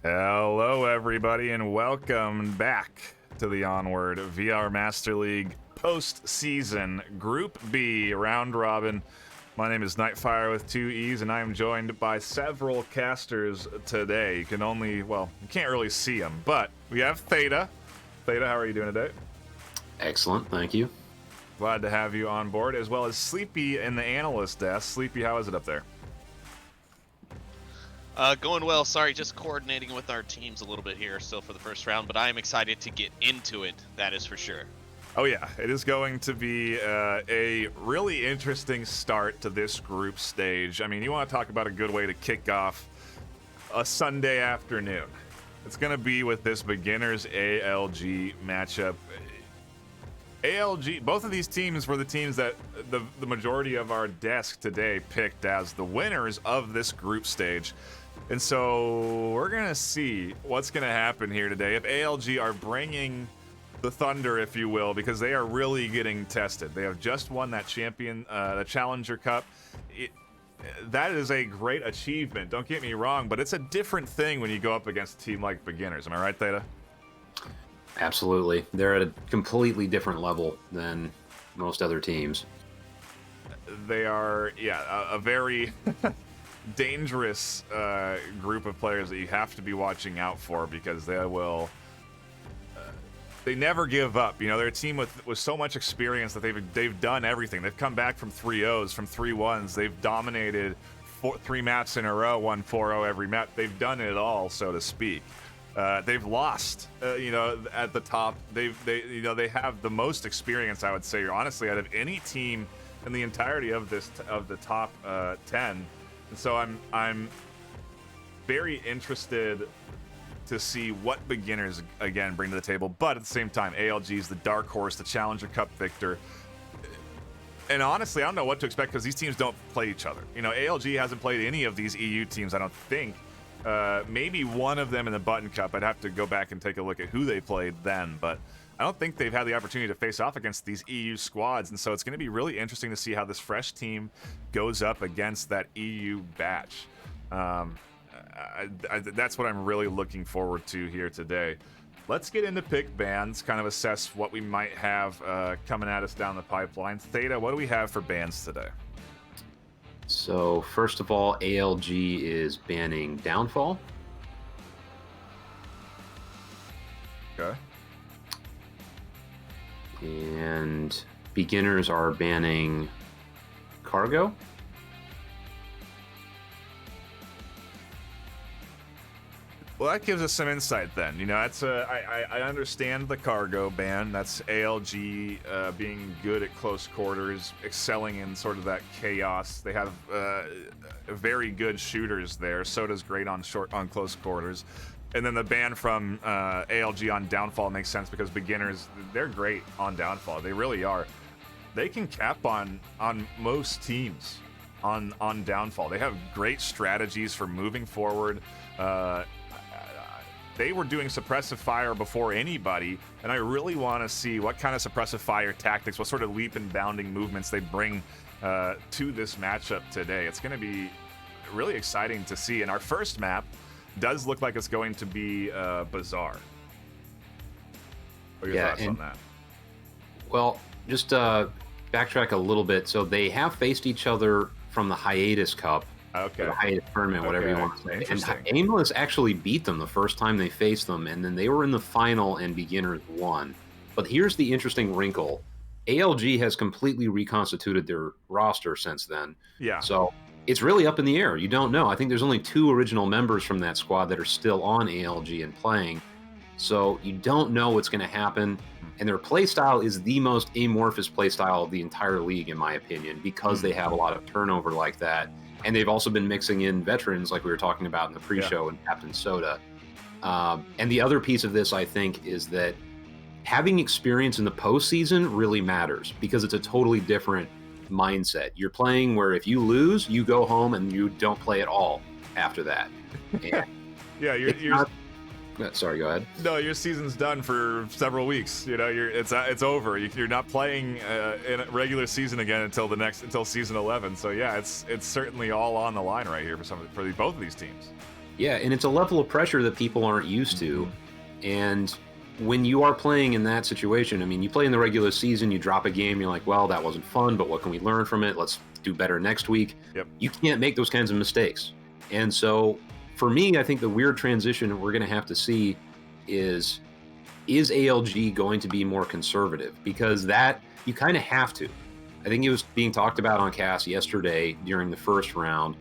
Hello, everybody, and welcome back to the Onward VR Master League postseason Group B round robin. My name is NightFiree with 2 E's, and I am joined by several casters today. You can only, well, you can't really see them, but we have Theta. Theta, how are you doing today? Excellent, thank you. Glad to have you on board, as well as Sleepy in the analyst desk. Sleepy, how is it up there? Going well. Sorry, just coordinating with our teams a little bit here still for the first round, but I am excited to get into it, that is for sure. Oh yeah, it is going to be a really interesting start to this group stage. I mean, you want to talk about a good way to kick off a Sunday afternoon. It's going to be with this beginners ALG matchup. ALG, both of these teams were the teams that the majority of our desk today picked as the winners of this group stage. And so we're going to see what's going to happen here today. If ALG are bringing the thunder, if you will, because they are really getting tested. They have just won that the Challenger Cup. That is a great achievement, don't get me wrong, but it's a different thing when you go up against a team like beginners. Am I right, Theta? Absolutely. They're at a completely different level than most other teams. They are, yeah, a very dangerous group of players that you have to be watching out for, because they will they never give up. You know, they're a team with so much experience that they've done everything. They've come back from 3-0s, from 3-1s. They've dominated 3 maps in a row, won 4-0 every map. They've done it all, so to speak. They've lost, you know, at the top. They have the most experience, I would say, honestly, out of any team in the entirety of the top 10. And so I'm very interested to see what beginners again bring to the table. But at the same time, ALG is the dark horse, the Challenger Cup victor. And honestly, I don't know what to expect, because these teams don't play each other. You know, ALG hasn't played any of these EU teams, I don't think. Maybe one of them in the Button Cup. I'd have to go back and take a look at who they played then, but I don't think they've had the opportunity to face off against these EU squads, and so it's going to be really interesting to see how this fresh team goes up against that EU batch. That's what I'm really looking forward to here today. Let's get into pick bans, kind of assess what we might have coming at us down the pipeline. Theta, what do we have for bans today? So, first of all, ALG is banning Downfall. Okay. And beginners are banning Cargo. Well, that gives us some insight then. You know, that's I understand the Cargo ban. That's ALG being good at close quarters, excelling in sort of that chaos. They have very good shooters there. So does great on close quarters. And then the ban from ALG on Downfall makes sense because beginners, they're great on Downfall. They really are. They can cap on most teams on Downfall. They have great strategies for moving forward. They were doing suppressive fire before anybody, and I really want to see what kind of suppressive fire tactics, what sort of leap and bounding movements they bring to this matchup today. It's going to be really exciting to see. And our first map does look like it's going to be Bazaar. What are your thoughts on that? Well, just backtrack a little bit. So they have faced each other from the Hiatus Cup. Okay. The hiatus tournament, whatever you want to say. Interesting. And Aimless actually beat them the first time they faced them, and then they were in the final and beginners won. But here's the interesting wrinkle. ALG has completely reconstituted their roster since then. Yeah. So it's really up in the air. You don't know. I think there's only 2 original members from that squad that are still on ALG and playing. So you don't know what's going to happen. And their playstyle is the most amorphous playstyle of the entire league, in my opinion, because they have a lot of turnover like that. And they've also been mixing in veterans, like we were talking about in the pre-show, and Captain Soda. And the other piece of this, I think, is that having experience in the postseason really matters because it's a totally different mindset. You're playing where if you lose, you go home and you don't play at all after that. And Yeah, you're sorry, go ahead. no, your season's done for several weeks. You know, it's over. You're not playing in a regular season again until season 11. So yeah, it's certainly all on the line right here for both of these teams. Yeah, and it's a level of pressure that people aren't used to. And when you are playing in that situation, I mean, you play in the regular season, you drop a game, you're like, well, that wasn't fun, but what can we learn from it? Let's do better next week. Yep. You can't make those kinds of mistakes. And so for me, I think the weird transition we're going to have to see is ALG going to be more conservative? Because that, you kind of have to. I think it was being talked about on cast yesterday during the first round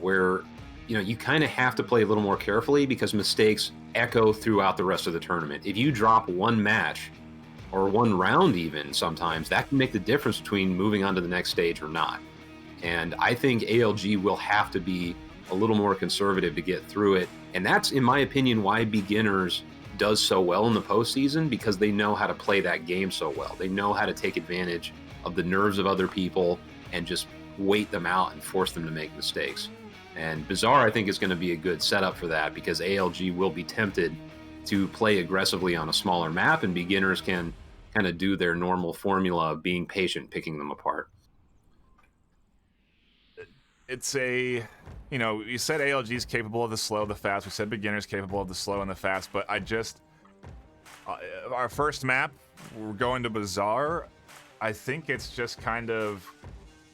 where, you know, you kind of have to play a little more carefully because mistakes echo throughout the rest of the tournament. If you drop one match or one round even sometimes, that can make the difference between moving on to the next stage or not. And I think ALG will have to be a little more conservative to get through it. And that's, in my opinion, why beginners does so well in the postseason, because they know how to play that game so well. They know how to take advantage of the nerves of other people and just wait them out and force them to make mistakes. And Bazaar, I think, is going to be a good setup for that because ALG will be tempted to play aggressively on a smaller map, and beginners can kind of do their normal formula of being patient, picking them apart. It's a, you know, you said ALG is capable of the slow, the fast. We said beginners capable of the slow and the fast, but I just, our first map, we're going to Bazaar. I think it's just kind of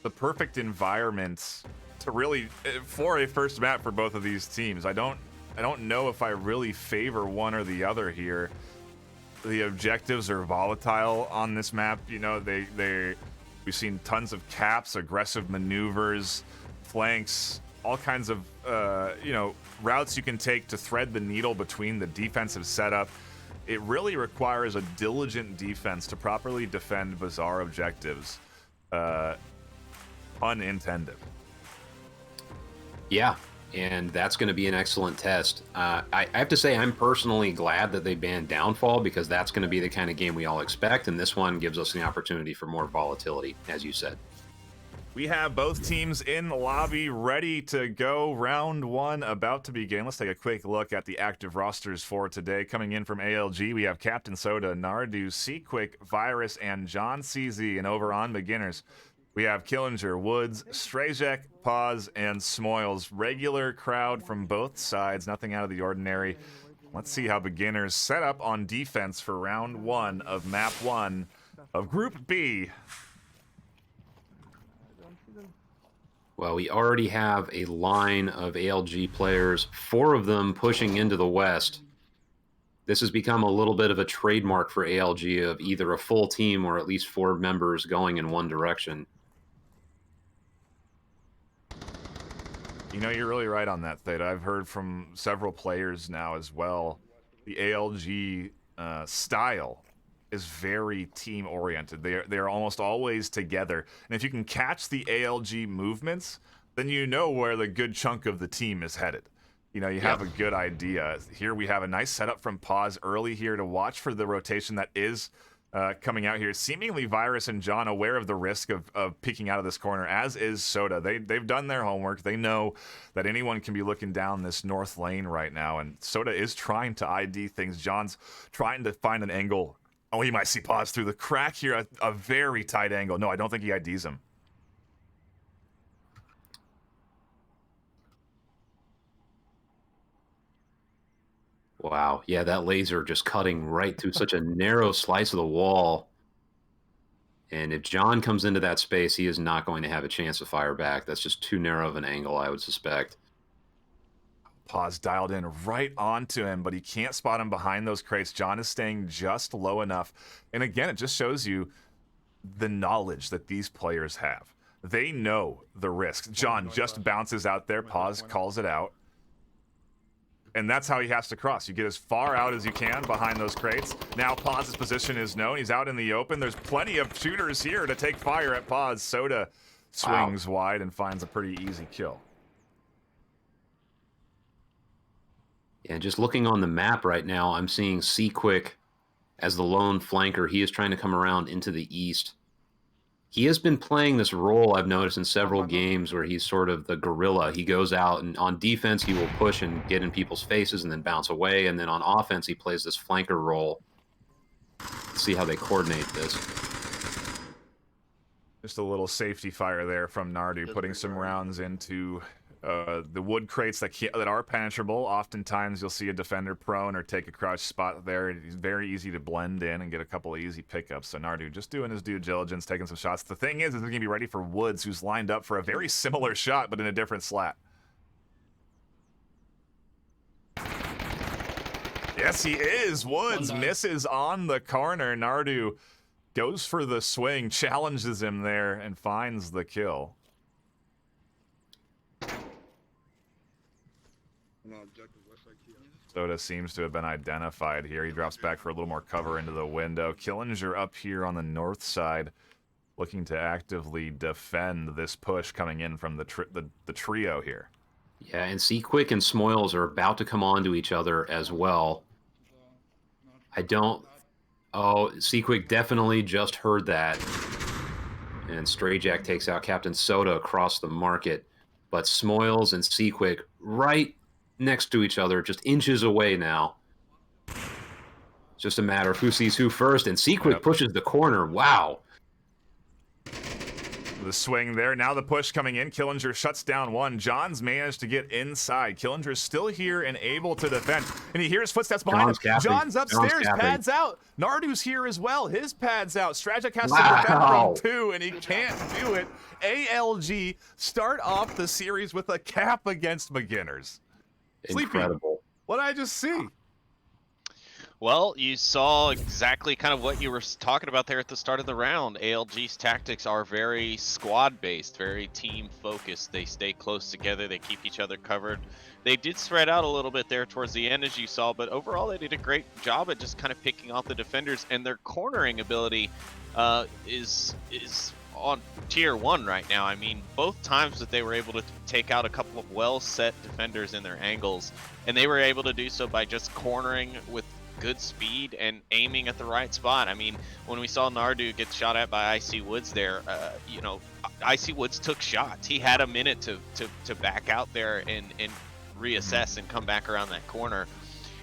the perfect environment to really, for a first map for both of these teams. I don't know if I really favor one or the other here. The objectives are volatile on this map. You know, we've seen tons of caps, aggressive maneuvers, flanks, all kinds of you know, routes you can take to thread the needle between the defensive setup. It really requires a diligent defense to properly defend Bazaar objectives. Pun intended. Yeah, and that's going to be an excellent test. I have to say I'm personally glad that they banned Downfall because that's going to be the kind of game we all expect, and this one gives us the opportunity for more volatility, as you said. We have both teams in the lobby ready to go. Round one about to begin. Let's take a quick look at the active rosters for today. Coming in from ALG, we have Captain Soda, Nardu, Seaquick, Virus, and John CZ. And over on beginners, we have Killinger, Woods, Strajek, Paz, and Smoils. Regular crowd from both sides, nothing out of the ordinary. Let's see how beginners set up on defense for round one of map one of Group B. Well, we already have a line of ALG players, 4 of them pushing into the west. This has become a little bit of a trademark for ALG of either a full team or at least 4 members going in one direction. You know, you're really right on that, Theta. I've heard from several players now as well. The ALG style is very team-oriented. They're almost always together. And if you can catch the ALG movements, then you know where the good chunk of the team is headed. you know, you have a good idea. Here we have a nice setup from Pause early here to watch for the rotation that is coming out here. Seemingly Virus and John aware of the risk of peeking out of this corner, as is Soda. They've done their homework. They know that anyone can be looking down this north lane right now, and Soda is trying to ID things. John's trying to find an angle. Oh, he might see Pause through the crack here, a very tight angle. No, I don't think he IDs him. Wow. Yeah, that laser just cutting right through such a narrow slice of the wall. And if John comes into that space, he is not going to have a chance to fire back. That's just too narrow of an angle, I would suspect. Pause dialed in right onto him, but he can't spot him behind those crates. John is staying just low enough. And again, it just shows you the knowledge that these players have. They know the risks. John just bounces out there. Pause calls it out. And that's how he has to cross. You get as far out as you can behind those crates. Now Pause's position is known. He's out in the open. There's plenty of shooters here to take fire at Pause. Soda swings wide and finds a pretty easy kill. And just looking on the map right now, I'm seeing C-Quick as the lone flanker. He is trying to come around into the east. He has been playing this role, I've noticed, in several games where he's sort of the guerrilla. He goes out and on defense, he will push and get in people's faces and then bounce away. And then on offense, he plays this flanker role. Let's see how they coordinate this. Just a little safety fire there from Nardu, putting some rounds into the wood crates that are penetrable. Oftentimes you'll see a defender prone or take a crouch spot there. It's very easy to blend in and get a couple of easy pickups. So Nardu just doing his due diligence, taking some shots. The thing is he's going to be ready for Woods, who's lined up for a very similar shot, but in a different slat. Yes, he is. Woods misses on the corner. Nardu goes for the swing, challenges him there, and finds the kill. Soda seems to have been identified here. He drops back for a little more cover into the window. Killinger up here on the north side, looking to actively defend this push coming in from the trio here. Yeah, and C-Quick and Smoils are about to come on to each other as well. Oh, C-Quick definitely just heard that. And Strayjack takes out Captain Soda across the market. But Smoils and C-Quick right next to each other, just inches away now. It's just a matter of who sees who first, and C-Quick pushes the corner. Wow. The swing there. Now the push coming in. Killinger shuts down one. John's managed to get inside. Killinger's still here and able to defend. And he hears footsteps behind him. John's upstairs, pads out. Nardu's here as well. His pads out. Stragic has to defend from two, and he can't do it. ALG start off the series with a cap against beginners. Incredible. Sleepy, what did I just see? Well, you saw exactly kind of what you were talking about there at the start of the round. ALG's tactics are very squad-based, very team-focused. They stay close together. They keep each other covered. They did spread out a little bit there towards the end, as you saw, but overall they did a great job at just kind of picking off the defenders, and their cornering ability is on tier 1 right now. I mean, both times that they were able to take out a couple of well-set defenders in their angles, and they were able to do so by just cornering with good speed and aiming at the right spot. I mean, when we saw Nardu get shot at by Icy Woods there, you know, Icy Woods took shots. He had a minute to back out there and reassess and come back around that corner.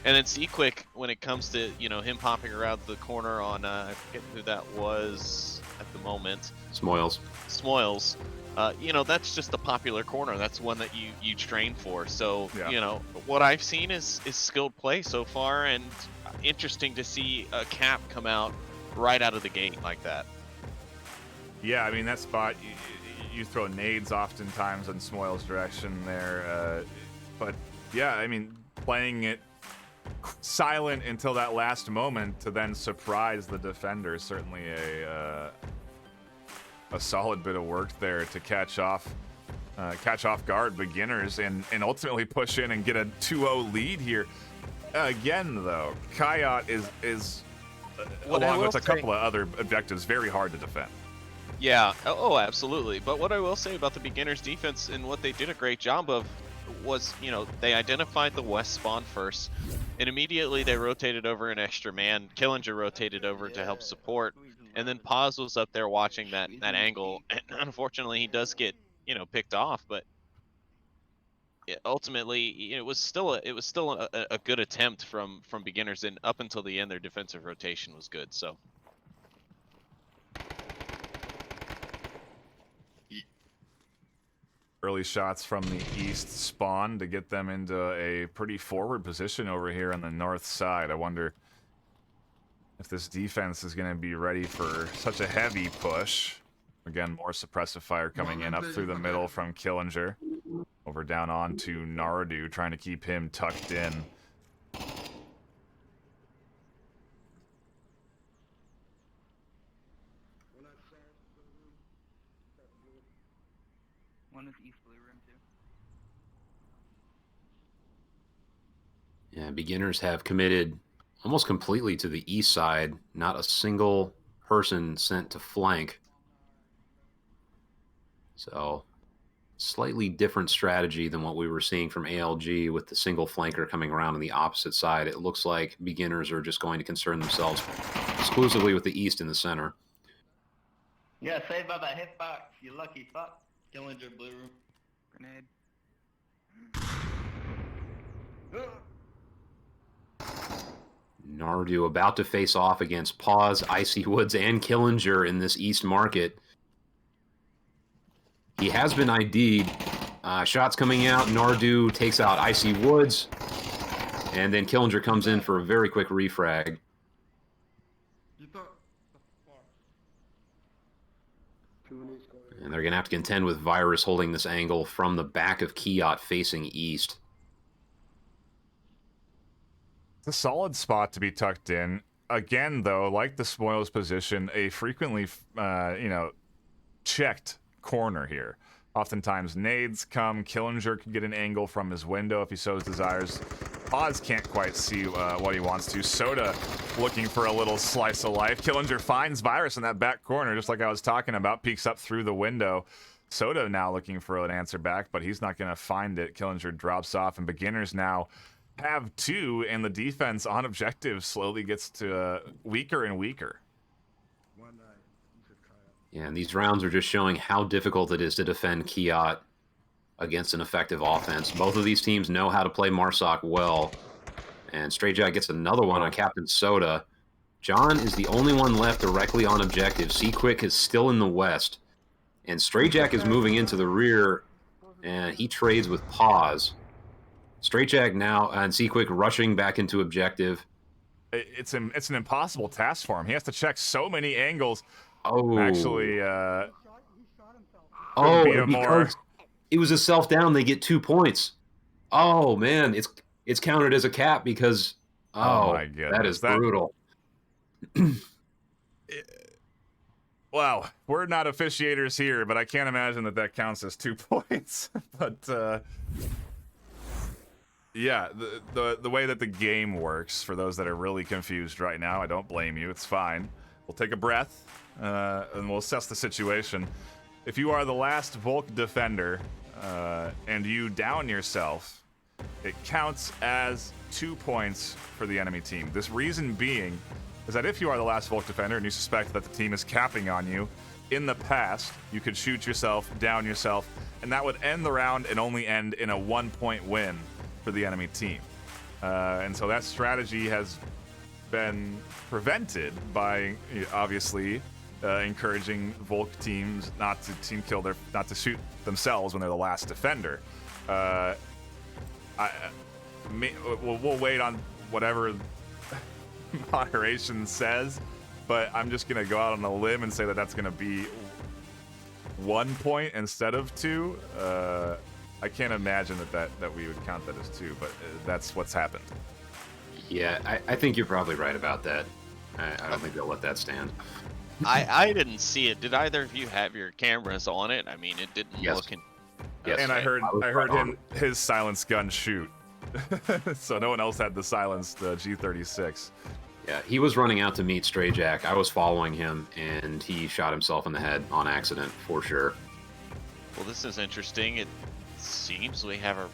And then C-Quick, when it comes to, you know, him popping around the corner on, I forget who that was at the moment. Smoils. You know, that's just a popular corner. That's one that you train for. So, you know, what I've seen is skilled play so far, and interesting to see a cap come out right out of the gate like that. Yeah, I mean, that spot, you throw nades oftentimes in Smoil's direction there. But, yeah, I mean, playing it silent until that last moment to then surprise the defender is certainly a solid bit of work there to catch off guard beginners and ultimately push in and get a 2-0 lead here. Again, though, Kayot is along with a couple of other objectives, very hard to defend. Yeah, oh, absolutely. But what I will say about the beginners' defense and what they did a great job of, was, they identified the west spawn first, and immediately they rotated over an extra man. Killinger rotated over to help support, and then Paz was up there watching that angle. And unfortunately, he does get picked off, but ultimately it was still a good attempt from beginners, and up until the end, their defensive rotation was good. So. Early shots from the east spawn to get them into a pretty forward position over here on the north side. I wonder if this defense is going to be ready for such a heavy push. Again, more suppressive fire coming in up through the middle from Killinger. Over down on to Nardu, trying to keep him tucked in. One is east blue room too. Yeah, beginners have committed almost completely to the east side. Not a single person sent to flank. So, slightly different strategy than what we were seeing from ALG with the single flanker coming around on the opposite side. It looks like beginners are just going to concern themselves exclusively with the east and the center. Yeah, saved by that hitbox, you lucky fuck. Killinger blue room. Grenade. Nardu about to face off against Paz, Icy Woods, and Killinger in this east market. He has been ID'd. Shots coming out. Nardu takes out Icy Woods. And then Killinger comes in for a very quick refrag. And they're going to have to contend with Virus holding this angle from the back of Kiot facing east. It's a solid spot to be tucked in. Again, though, like the Spoils position, a frequently, checked corner here. Oftentimes nades come. Killinger can get an angle from his window if he so desires. Oz can't quite see what he wants to. Soda looking for a little slice of life. Killinger finds Virus in that back corner, just like I was talking about. Peeks up through the window. Soda now looking for an answer back, but he's not going to find it. Killinger drops off, and beginners now have two, and the defense on objective slowly gets to weaker and weaker. Yeah, and these rounds are just showing how difficult it is to defend Kiot against an effective offense. Both of these teams know how to play Marsoc well. And Straight Jack gets another one on Captain Soda. John is the only one left directly on objective. Seaquick is still in the west. And Straight Jack is moving into the rear, and he trades with Paz. Straight Jack now, and Seaquick rushing back into objective. It's an impossible task for him. He has to check so many angles. Oh. Actually, because it was a self-down, they get 2 points. Oh, man, it's counted as a cap because, oh my goodness, that is brutal. Wow, we're not officiators here, but I can't imagine that counts as 2 points. But, yeah, the way that the game works, for those that are really confused right now, I don't blame you, it's fine. We'll take a breath, and we'll assess the situation. If you are the last Volk defender, and you down yourself, it counts as 2 points for the enemy team. This reason being is that if you are the last Volk defender and you suspect that the team is capping on you, in the past, you could shoot yourself, down yourself, and that would end the round and only end in a 1-point win for the enemy team. And so that strategy has been prevented by, obviously, encouraging Volk teams not to shoot themselves when they're the last defender. We'll wait on whatever moderation says, but I'm just gonna go out on a limb and say that that's gonna be 1 point instead of 2. I can't imagine that we would count that as 2, but that's what's happened. Yeah, I think you're probably right about that. I don't think they'll let that stand. I didn't see it. Did either of you have your cameras on it? I mean, it didn't look. Yes. And I heard his silenced gun shoot, so no one else had the silenced G36. Yeah, he was running out to meet Stray Jack. I was following him, and he shot himself in the head on accident, for sure. Well, this is interesting. It seems we have a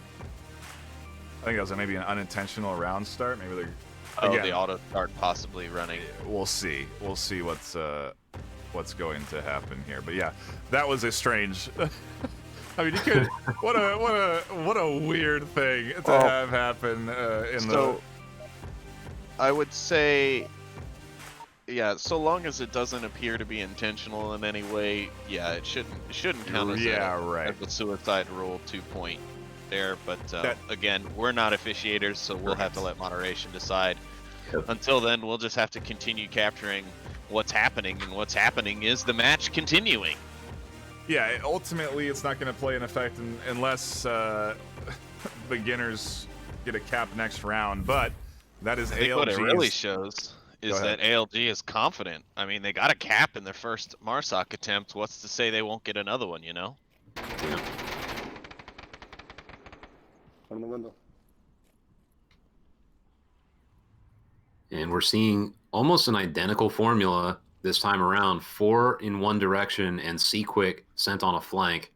I think that was maybe an unintentional round start. Maybe they're Oh, again, the auto start possibly running. we'll see. We'll see what's going to happen here. But yeah, that was a strange. I mean, you could. What a weird thing to have happen in the. I would say, yeah, so long as it doesn't appear to be intentional in any way, yeah, it shouldn't count as right. as a suicide rule 2 point there. But That- again, we're not officiators, so we'll have to let moderation decide. Yep. Until then, we'll just have to continue capturing what's happening, and what's happening is the match continuing. Yeah, ultimately, it's not going to play an effect unless beginners get a cap next round. But that is I think ALG's. what it really shows is Go ahead. that ALG is confident. I mean, they got a cap in their first Marsoc attempt. What's to say they won't get another one, you know? Yeah. From the window. And we're seeing almost an identical formula this time around. 4 in one direction and C-Quick sent on a flank.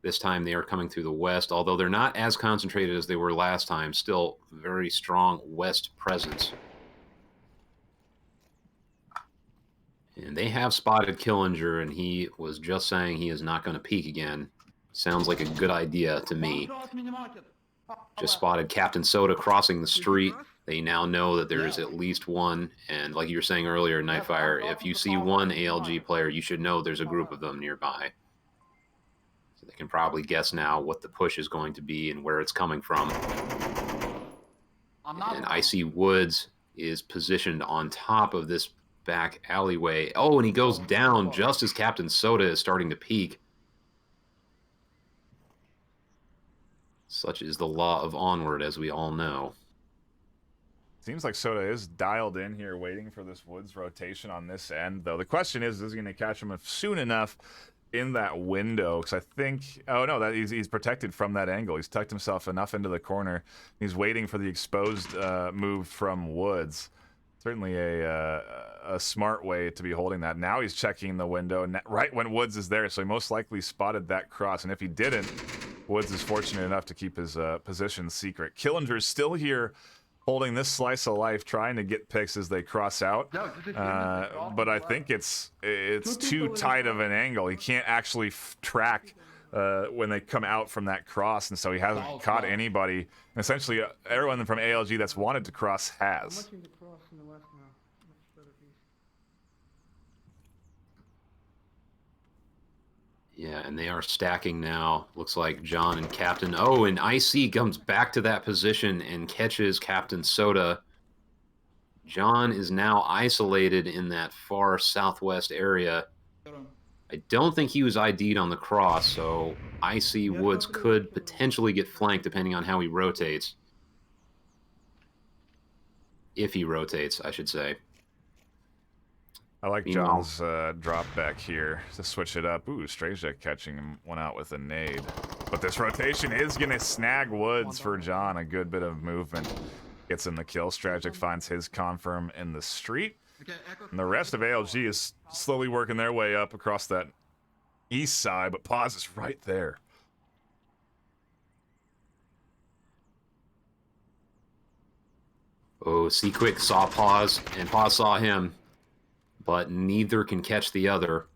This time they are coming through the west, although they're not as concentrated as they were last time. Still very strong west presence. And they have spotted Killinger, and he was just saying he is not going to peek again. Sounds like a good idea to me. Just spotted Captain Soda crossing the street. They now know that there is at least one, and like you were saying earlier, NightFiree, if you see one ALG player, you should know there's a group of them nearby. So they can probably guess now what the push is going to be and where it's coming from. And Icy Woods is positioned on top of this back alleyway. Oh, and he goes down just as Captain Soda is starting to peak. Such is the law of Onward, as we all know. Seems like Soda is dialed in here, waiting for this Woods rotation on this end, though. The question is he going to catch him soon enough in that window? Because I think, oh no, that he's protected from that angle. He's tucked himself enough into the corner. He's waiting for the exposed move from Woods. Certainly a smart way to be holding that. Now he's checking the window right when Woods is there, so he most likely spotted that cross. And if he didn't, Woods is fortunate enough to keep his position secret. Killinger's still here, holding this slice of life, trying to get picks as they cross out. But I think it's too tight of an angle. He can't actually track when they come out from that cross, and so he hasn't caught anybody. And essentially, everyone from ALG that's wanted to cross has. Yeah, and they are stacking now. Looks like John and Captain. Oh, and IC comes back to that position and catches Captain Soda. John is now isolated in that far southwest area. I don't think he was ID'd on the cross, so IC Woods could potentially get flanked depending on how he rotates. If he rotates, I should say. I like Meanwhile- John's drop back here to switch it up. Ooh, Strajack catching one out with a nade. But this rotation is going to snag Woods for John. A good bit of movement gets him the kill. Strajack finds his confirm in the street. And the rest of ALG is slowly working their way up across that east side, but Paz is right there. Oh, C-Quick saw Paz, and Paz saw him. But neither can catch the other.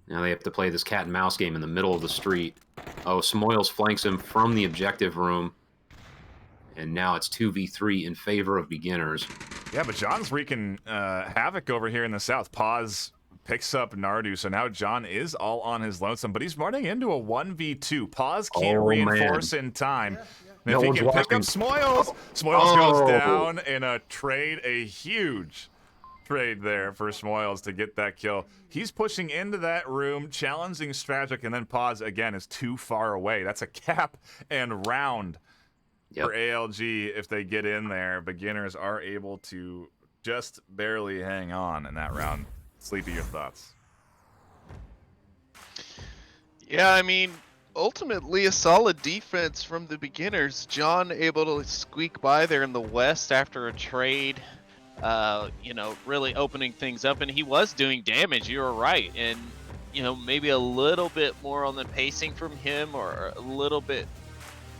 Now they have to play this cat and mouse game in the middle of the street. Oh, Samoils flanks him from the objective room. And now it's 2v3 in favor of beginners. Yeah, but John's wreaking havoc over here in the south. Paz picks up Nardu, so now John is all on his lonesome, but he's running into a 1v2. Paz can't reinforce in time. And No if he one's can pick up watching. Smoils, Smoils goes down in a trade, a huge trade there for Smoils to get that kill. He's pushing into that room, challenging Stragic, and then Paz again is too far away. That's a cap and round for ALG. If they get in there, beginners are able to just barely hang on in that round. Sleepy, your thoughts? Yeah, I mean, ultimately a solid defense from the beginners. John able to squeak by there in the west after a trade. You know, really opening things up, and he was doing damage. You were right, and you know, maybe a little bit more on the pacing from him, or a little bit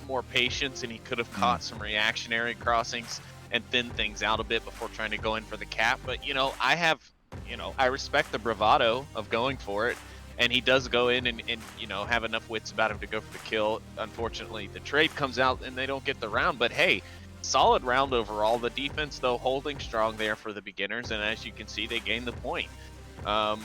more patience, and he could have caught some reactionary crossings and thinned things out a bit before trying to go in for the cap. But I respect the bravado of going for it, and he does go in and have enough wits about him to go for the kill. Unfortunately, the trade comes out and they don't get the round, but hey, solid round overall. The defense, though, holding strong there for the beginners, and as you can see, they gained the point. I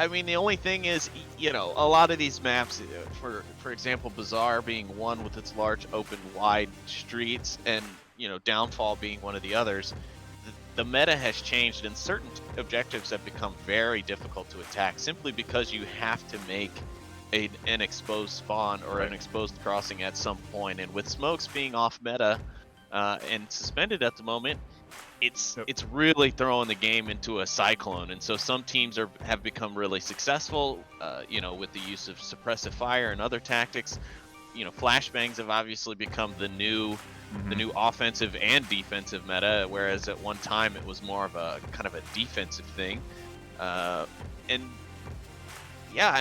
mean, the only thing is, a lot of these maps, for example, Bazaar being one with its large, open, wide streets, and, Downfall being one of the others, the meta has changed, and certain objectives have become very difficult to attack simply because you have to make an exposed spawn or an exposed crossing at some point. And with smokes being off meta and suspended at the moment, it's really throwing the game into a cyclone. And so some teams have become really successful, with the use of suppressive fire and other tactics. Flashbangs have obviously become the new offensive and defensive meta, whereas at one time it was more of a kind of a defensive thing. I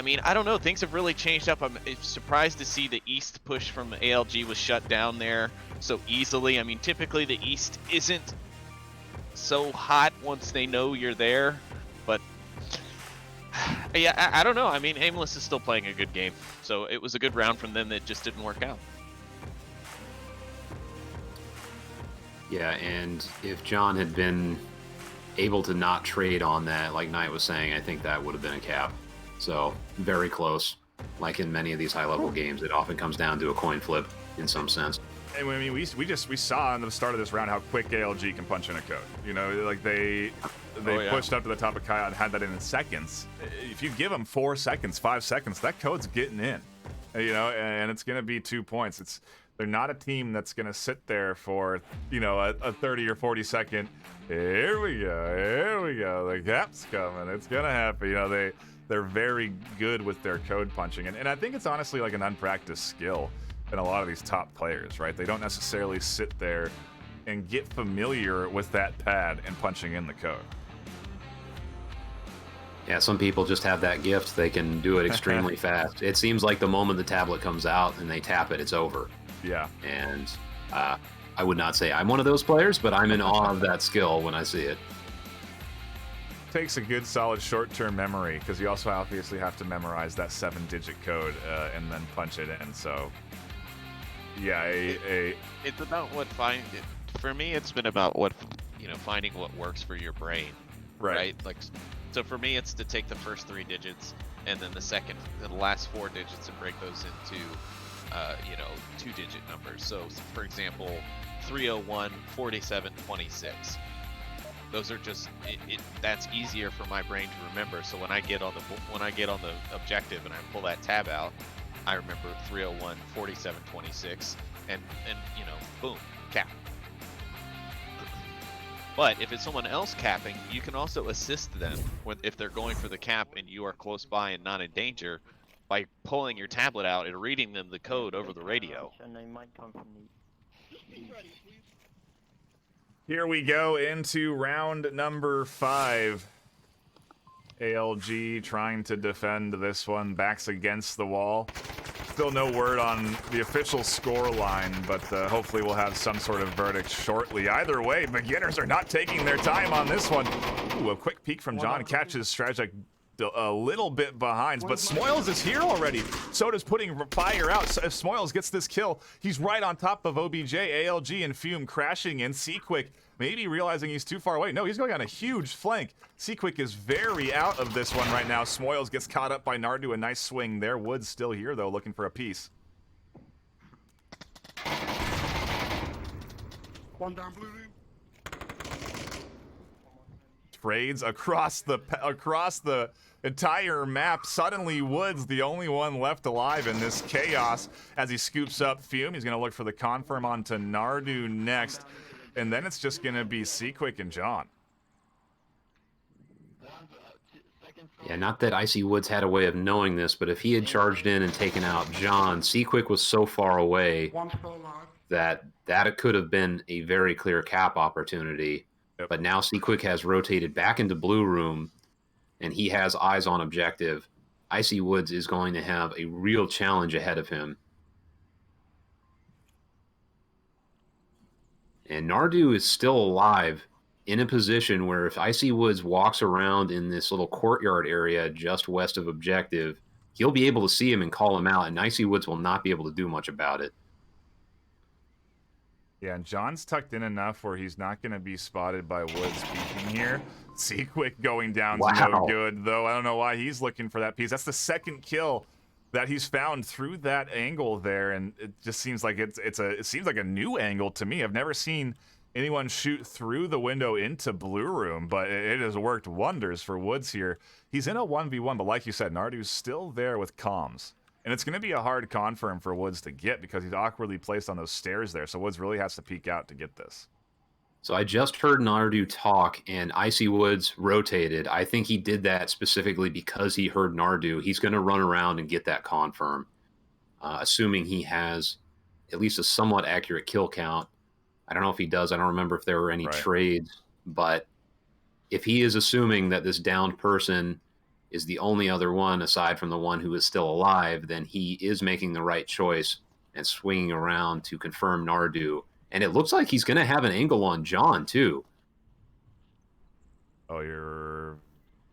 mean, I don't know. Things have really changed up. I'm surprised to see the East push from ALG was shut down there so easily. I mean, typically the East isn't so hot once they know you're there, but I don't know. I mean, Aimless is still playing a good game, so it was a good round from them that just didn't work out. Yeah, and if John had been able to not trade on that, like Knight was saying, I think that would have been a cap. So very close. Like in many of these high-level games, it often comes down to a coin flip in some sense. And I mean, we saw in the start of this round how quick ALG can punch in a code. Like they pushed up to the top of Kaya and had that in seconds. If you give them 4 seconds, 5 seconds, that code's getting in. And it's going to be 2 points. They're not a team that's going to sit there for, a 30 or 40 second, here we go, the cap's coming, it's going to happen. They're very good with their code punching. And I think it's honestly like an unpracticed skill in a lot of these top players, right? They don't necessarily sit there and get familiar with that pad and punching in the code. Yeah, some people just have that gift. They can do it extremely fast. It seems like the moment the tablet comes out and they tap it, it's over. Yeah. And I would not say I'm one of those players, but I'm in awe of that skill when I see it. Takes a good solid short-term memory, because you also obviously have to memorize that 7-digit code and then punch it in. So yeah, it's about for me it's been about finding what works for your brain, right? Like, so for me it's to take the first 3 digits and then the last 4 digits and break those into 2-digit numbers. So for example, 301 47 26. Those are just that's easier for my brain to remember. So when I get on the objective and I pull that tab out, I remember 301 47 26 and boom, cap. But if it's someone else capping, you can also assist them if they're going for the cap and you are close by and not in danger, by pulling your tablet out and reading them the code over the radio. Here we go into round number 5. ALG trying to defend this one, backs against the wall. Still no word on the official score line, but hopefully we'll have some sort of verdict shortly. Either way, beginners are not taking their time on this one. Ooh, a quick peek from John, catches Strategic a little bit behind, but Smoils is here already. Soda's putting fire out. So if Smoils gets this kill, he's right on top of OBJ, ALG, and Fume crashing in. Seaquick maybe realizing he's too far away. No, he's going on a huge flank. Seaquick is very out of this one right now. Smoils gets caught up by Nardu. A nice swing there. Wood's still here, though, looking for a piece. One down, blue. Trades across the entire map. Suddenly, Wood's the only one left alive in this chaos as he scoops up Fume. He's going to look for the confirm onto Nardu next. And then it's just going to be Seaquick and John. Yeah, not that Icy Woods had a way of knowing this, but if he had charged in and taken out John, Seaquick was so far away that it could have been a very clear cap opportunity. Yep. But now Seaquick has rotated back into Blue Room, and he has eyes on objective. Icy Woods is going to have a real challenge ahead of him And Nardu is still alive in a position where if Icy Woods walks around in this little courtyard area just west of objective, he'll be able to see him and call him out, and Icy Woods will not be able to do much about it. Yeah, and John's tucked in enough where he's not going to be spotted by Woods peeking here. Seaquick going down's no good, though. I don't know why he's looking for that piece. That's the second kill that he's found through that angle there, and it just seems like it seems like a new angle to me. I've never seen anyone shoot through the window into Blue Room, but it has worked wonders for Woods here. He's in a 1v1, but like you said, Nardu's still there with comms. And it's going to be a hard confirm for Woods to get because he's awkwardly placed on those stairs there, so Woods really has to peek out to get this. So I just heard Nardu talk, and Icy Woods rotated. I think he did that specifically because he heard Nardu. He's going to run around and get that confirm, assuming he has at least a somewhat accurate kill count. I don't know if he does. I don't remember if there were any trades. But if he is assuming that this downed person is the only other one aside from the one who is still alive, then he is making the right choice and swinging around to confirm Nardu. And it looks like he's going to have an angle on John, too. Oh, you're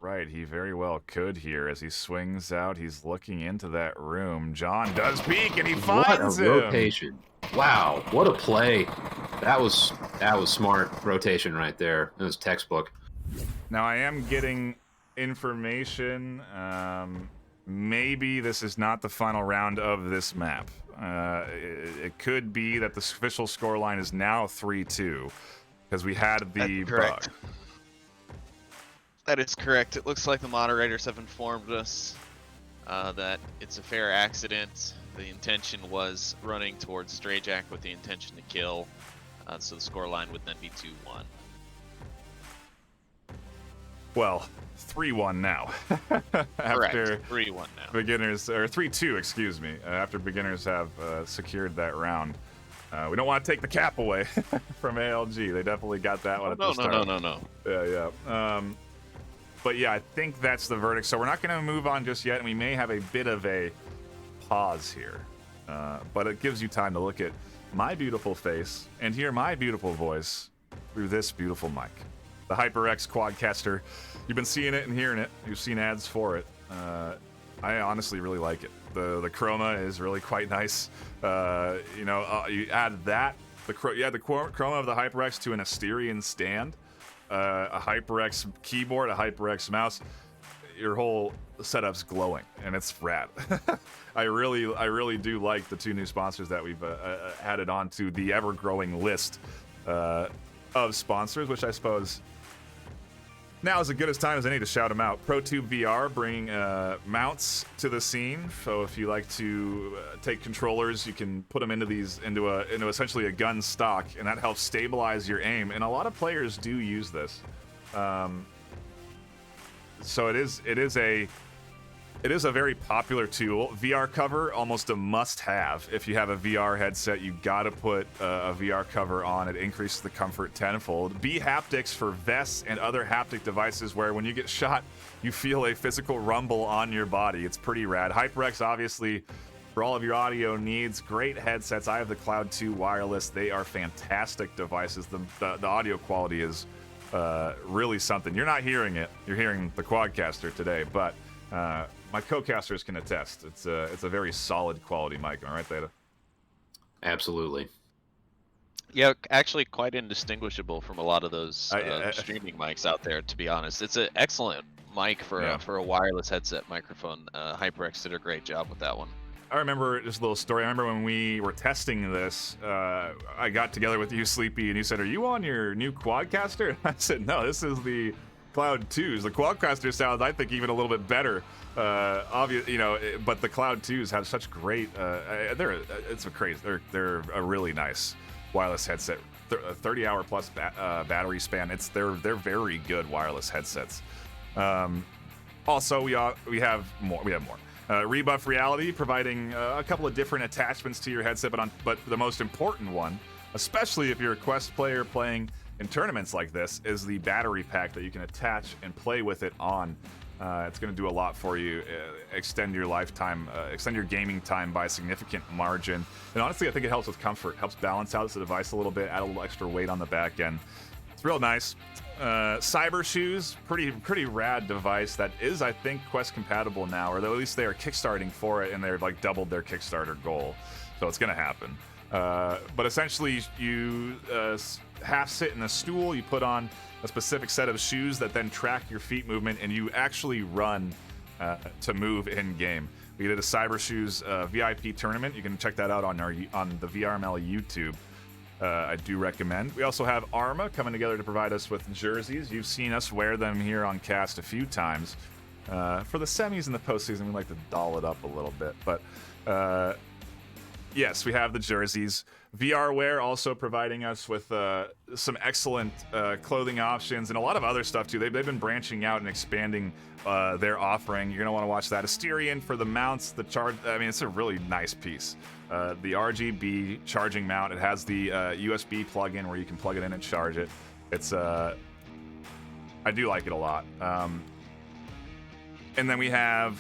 right. He very well could here. As he swings out, he's looking into that room. John does peek, and he finds him. What a rotation. Wow, what a play. That was smart rotation right there. It was textbook. Now, I am getting information. Maybe this is not the final round of this map. It could be that the official scoreline is now 3-2 because we had the bug. That is correct. It looks like the moderators have informed us that it's a fair accident. The intention was running towards Strayjack with the intention to kill, so the scoreline would then be 2-1. Well, 3-1 now. After 3-1 now. Beginners, or 3-2, excuse me, after beginners have secured that round. We don't want to take the cap away from ALG. They definitely got that one at the start. No. Yeah. But yeah, I think that's the verdict. So we're not going to move on just yet, and we may have a bit of a pause here. But it gives you time to look at my beautiful face and hear my beautiful voice through this beautiful mic. The HyperX Quadcaster. You've been seeing it and hearing it. You've seen ads for it. I honestly really like it. The chroma is really quite nice. You add that, the chroma of the HyperX to an Asterion stand, a HyperX keyboard, a HyperX mouse. Your whole setup's glowing, and it's rad. I really do like the two new sponsors that we've added onto the ever-growing list of sponsors, which I suppose now is as good a time as any to shout them out. ProTube VR bringing mounts to the scene. So if you like to take controllers, you can put them into essentially a gun stock, and that helps stabilize your aim. And a lot of players do use this. So it is a very popular tool. VR cover, almost a must-have. If you have a VR headset, you gotta put a VR cover on. It increases the comfort tenfold. B haptics for vests and other haptic devices where when you get shot, you feel a physical rumble on your body. It's pretty rad. HyperX, obviously, for all of your audio needs, great headsets. I have the Cloud 2 wireless. They are fantastic devices. The audio quality is really something. You're not hearing it. You're hearing the Quadcaster today, but my co-casters can attest. It's a very solid quality mic. Am I right, Theta? Absolutely. Yeah, actually quite indistinguishable from a lot of those streaming mics out there, to be honest. It's an excellent mic for a wireless headset microphone. HyperX did a great job with that one. I remember just a little story. I remember when we were testing this, I got together with you, Sleepy, and you said, "Are you on your new Quadcaster?" And I said, "No, this is the Cloud 2s. The Quadcaster sounds, I think, even a little bit better. But the Cloud 2s have such great. It's crazy. They're a really nice wireless headset. 30-hour plus battery span. They're very good wireless headsets. Also, we have more. Rebuff Reality providing a couple of different attachments to your headset, but the most important one, especially if you're a Quest player playing in tournaments like this, is the battery pack that you can attach and play with it on It's going to do a lot for you, extend your lifetime, extend your gaming time by a significant margin. And honestly, I think it helps with comfort, helps balance out the device a little bit, add a little extra weight on the back end. It's real nice. Cyber Shoes, pretty rad device that is, I think, Quest compatible now, or at least they are kickstarting for it, and they're like doubled their Kickstarter goal, so it's going to happen. But essentially, you half sit in a stool, you put on a specific set of shoes that then track your feet movement, and you actually run to move in game. We did a Cyber Shoes VIP tournament. You can check that out on the VRML YouTube. I do recommend. We also have Arma coming together to provide us with jerseys. You've seen us wear them here on Cast a few times. For the semis and the postseason, we like to doll it up a little bit, but yes, we have the jerseys. VRWare also providing us with some excellent clothing options and a lot of other stuff too. They've been branching out and expanding their offering. You're gonna want to watch that. Asterion for the mounts, the charge. I mean, it's a really nice piece. The RGB charging mount. It has the USB plug-in where you can plug it in and charge it. It's I do like it a lot. And then we have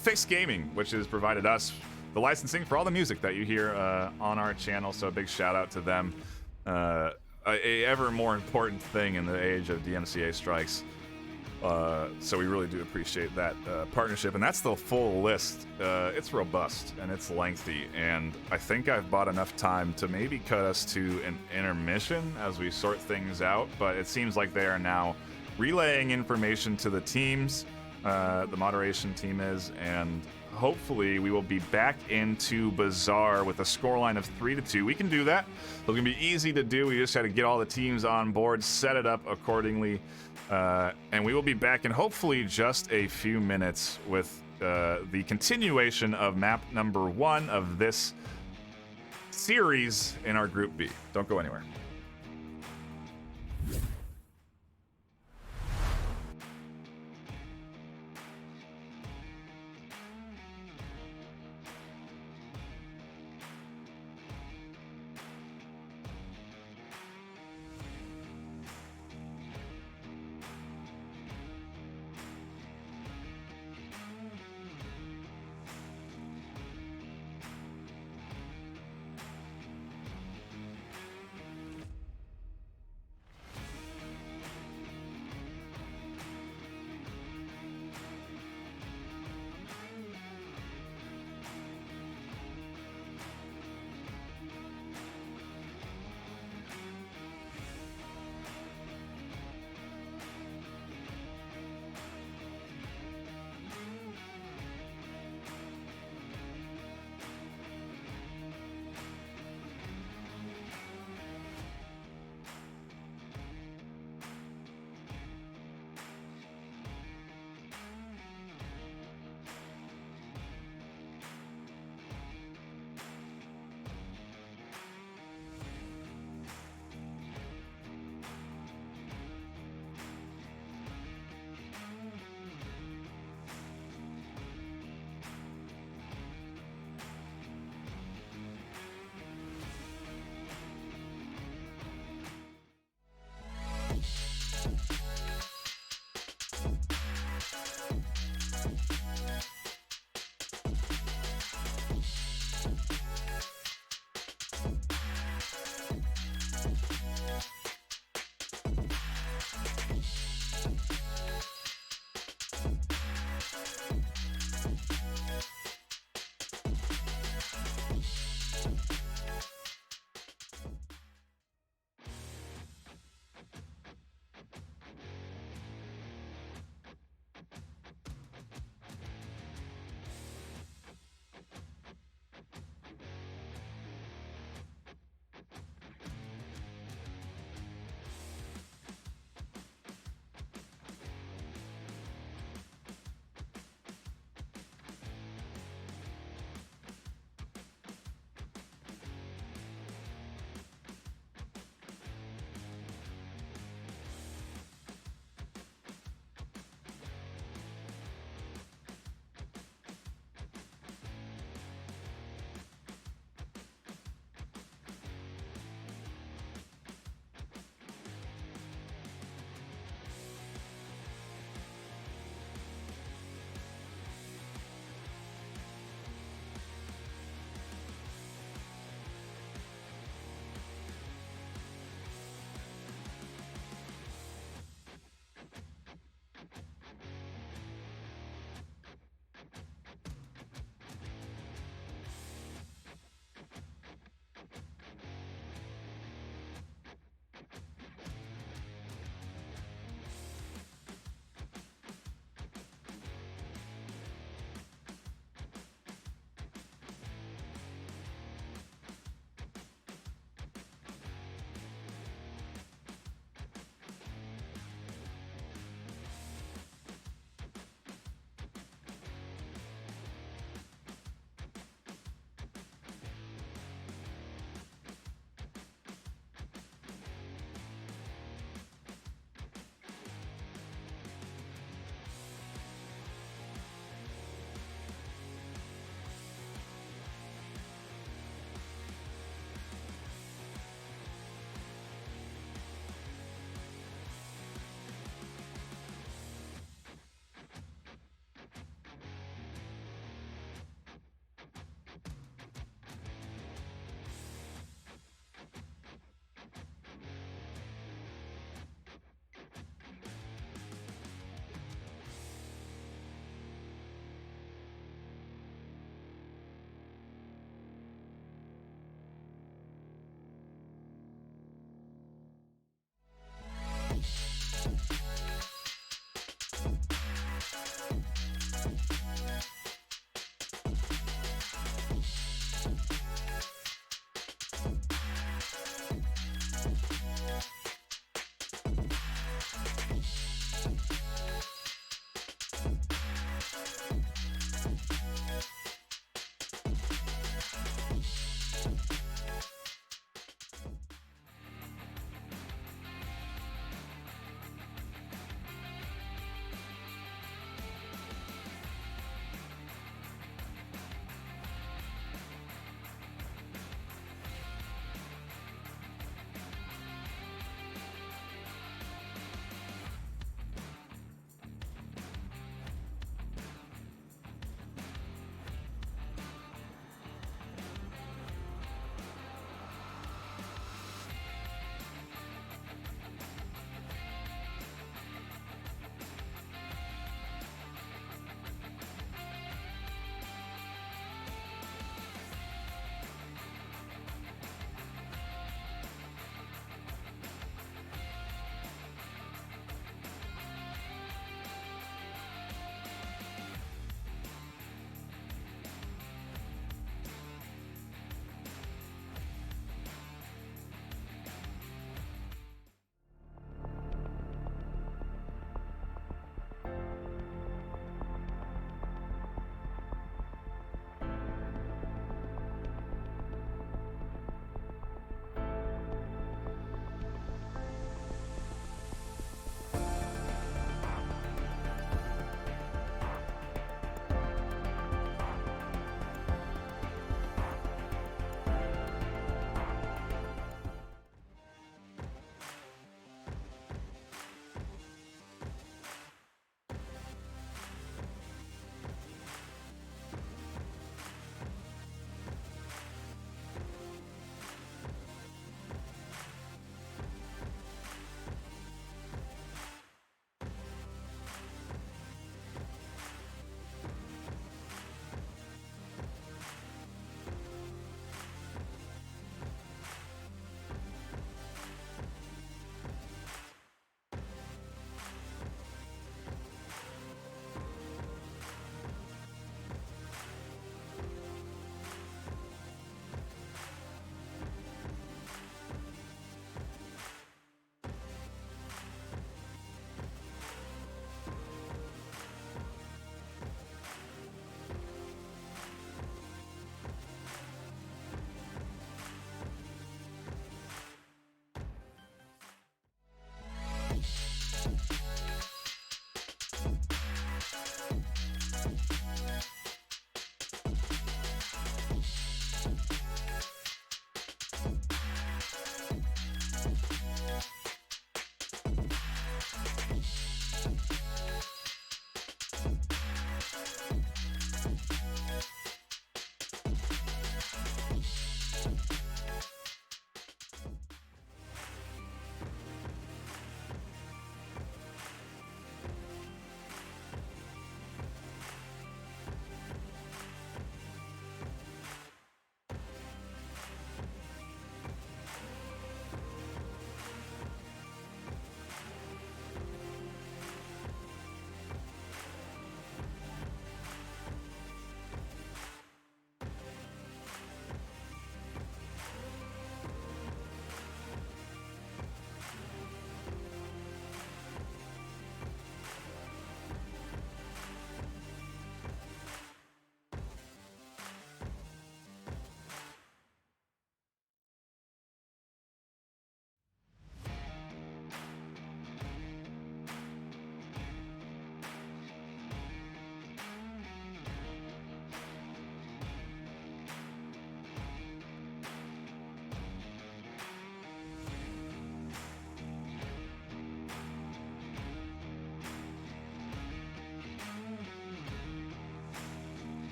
Fixed Gaming, which has provided us the licensing for all the music that you hear on our channel, so a big shout out to them. A ever more important thing in the age of DMCA strikes. So we really do appreciate that partnership, and that's the full list. It's robust and it's lengthy, and I think I've bought enough time to maybe cut us to an intermission as we sort things out, but it seems like they are now relaying information to the teams, the moderation team is, and hopefully we will be back into Bazaar with a scoreline of 3-2. We can do that. It's going to be easy to do. We just had to get all the teams on board, set it up accordingly, and we will be back in hopefully just a few minutes with the continuation of map number 1 of this series in our Group B. Don't go anywhere.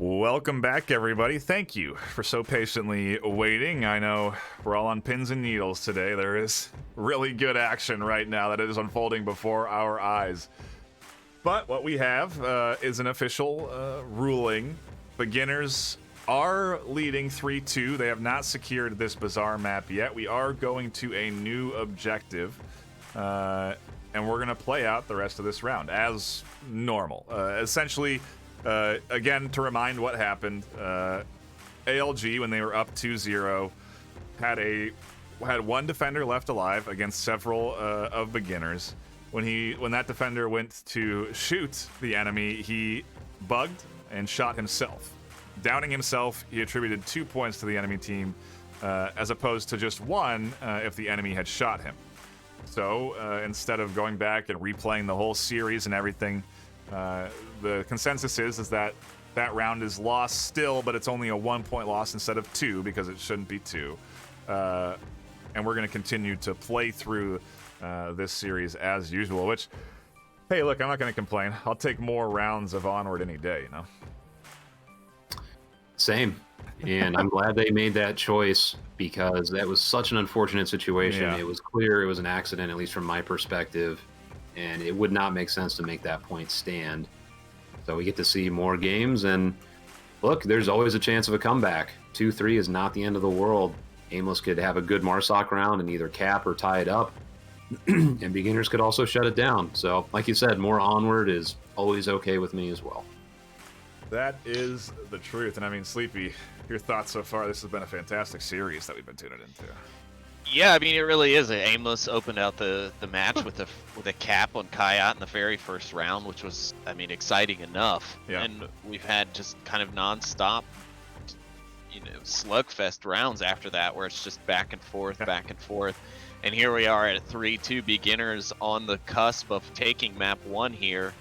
Welcome back, everybody. Thank you for so patiently waiting. I know we're all on pins and needles today. There is really good action right now that is unfolding before our eyes. But what we have is an official ruling. Beginners are leading 3-2. They have not secured this bizarre map yet. We are going to a new objective, and we're going to play out the rest of this round as normal. Essentially, again, to remind what happened, ALG, when they were up 2-0, had one defender left alive against several of beginners. When that defender went to shoot the enemy, he bugged and shot himself. Downing himself, he attributed 2 points to the enemy team, as opposed to just 1 if the enemy had shot him. So instead of going back and replaying the whole series and everything, the consensus is that round is lost still, but it's only a 1-point loss instead of 2 because it shouldn't be 2. And we're going to continue to play through this series as usual, which, hey, look, I'm not going to complain. I'll take more rounds of Onward any day, you know? Same. And I'm glad they made that choice because that was such an unfortunate situation. Yeah. It was clear it was an accident, at least from my perspective, and it would not make sense to make that point stand. So we get to see more games, and look, there's always a chance of a comeback. 2-3 is not the end of the world. Aimless could have a good Marsoc round and either cap or tie it up, and beginners could also shut it down. So, like you said, more Onward is always okay with me as well. That is the truth. And I mean, Sleepy, your thoughts so far? This has been a fantastic series that we've been tuning into. Yeah, I mean, it really is. Aimless opened out the match with a cap on Kayat in the very first round, which was, I mean, exciting enough. Yeah. And we've had just kind of nonstop, slugfest rounds after that, where it's just back and forth, back and forth. And here we are at 3-2, beginners on the cusp of taking map 1 here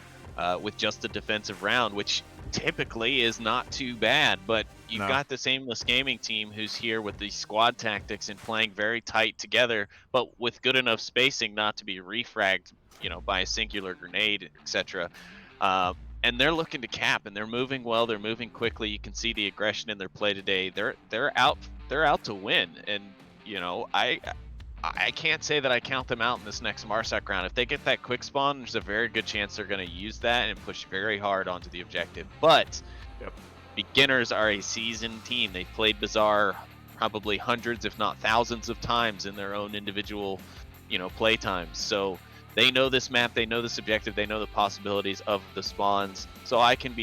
with just a defensive round, which typically is not too bad, but you've got this Aimless gaming team who's here with these squad tactics and playing very tight together, but with good enough spacing not to be refragged, by a singular grenade, etc. And they're looking to cap, and they're moving well. They're moving quickly. You can see the aggression in their play today. They're out to win, and I can't say that I count them out in this next Marsoc round. If they get that quick spawn, there's a very good chance they're going to use that and push very hard onto the objective. But beginners are a seasoned team. They've played Bazaar probably hundreds, if not thousands of times in their own individual, play times. So they know this map, they know this objective, they know the possibilities of the spawns. So I can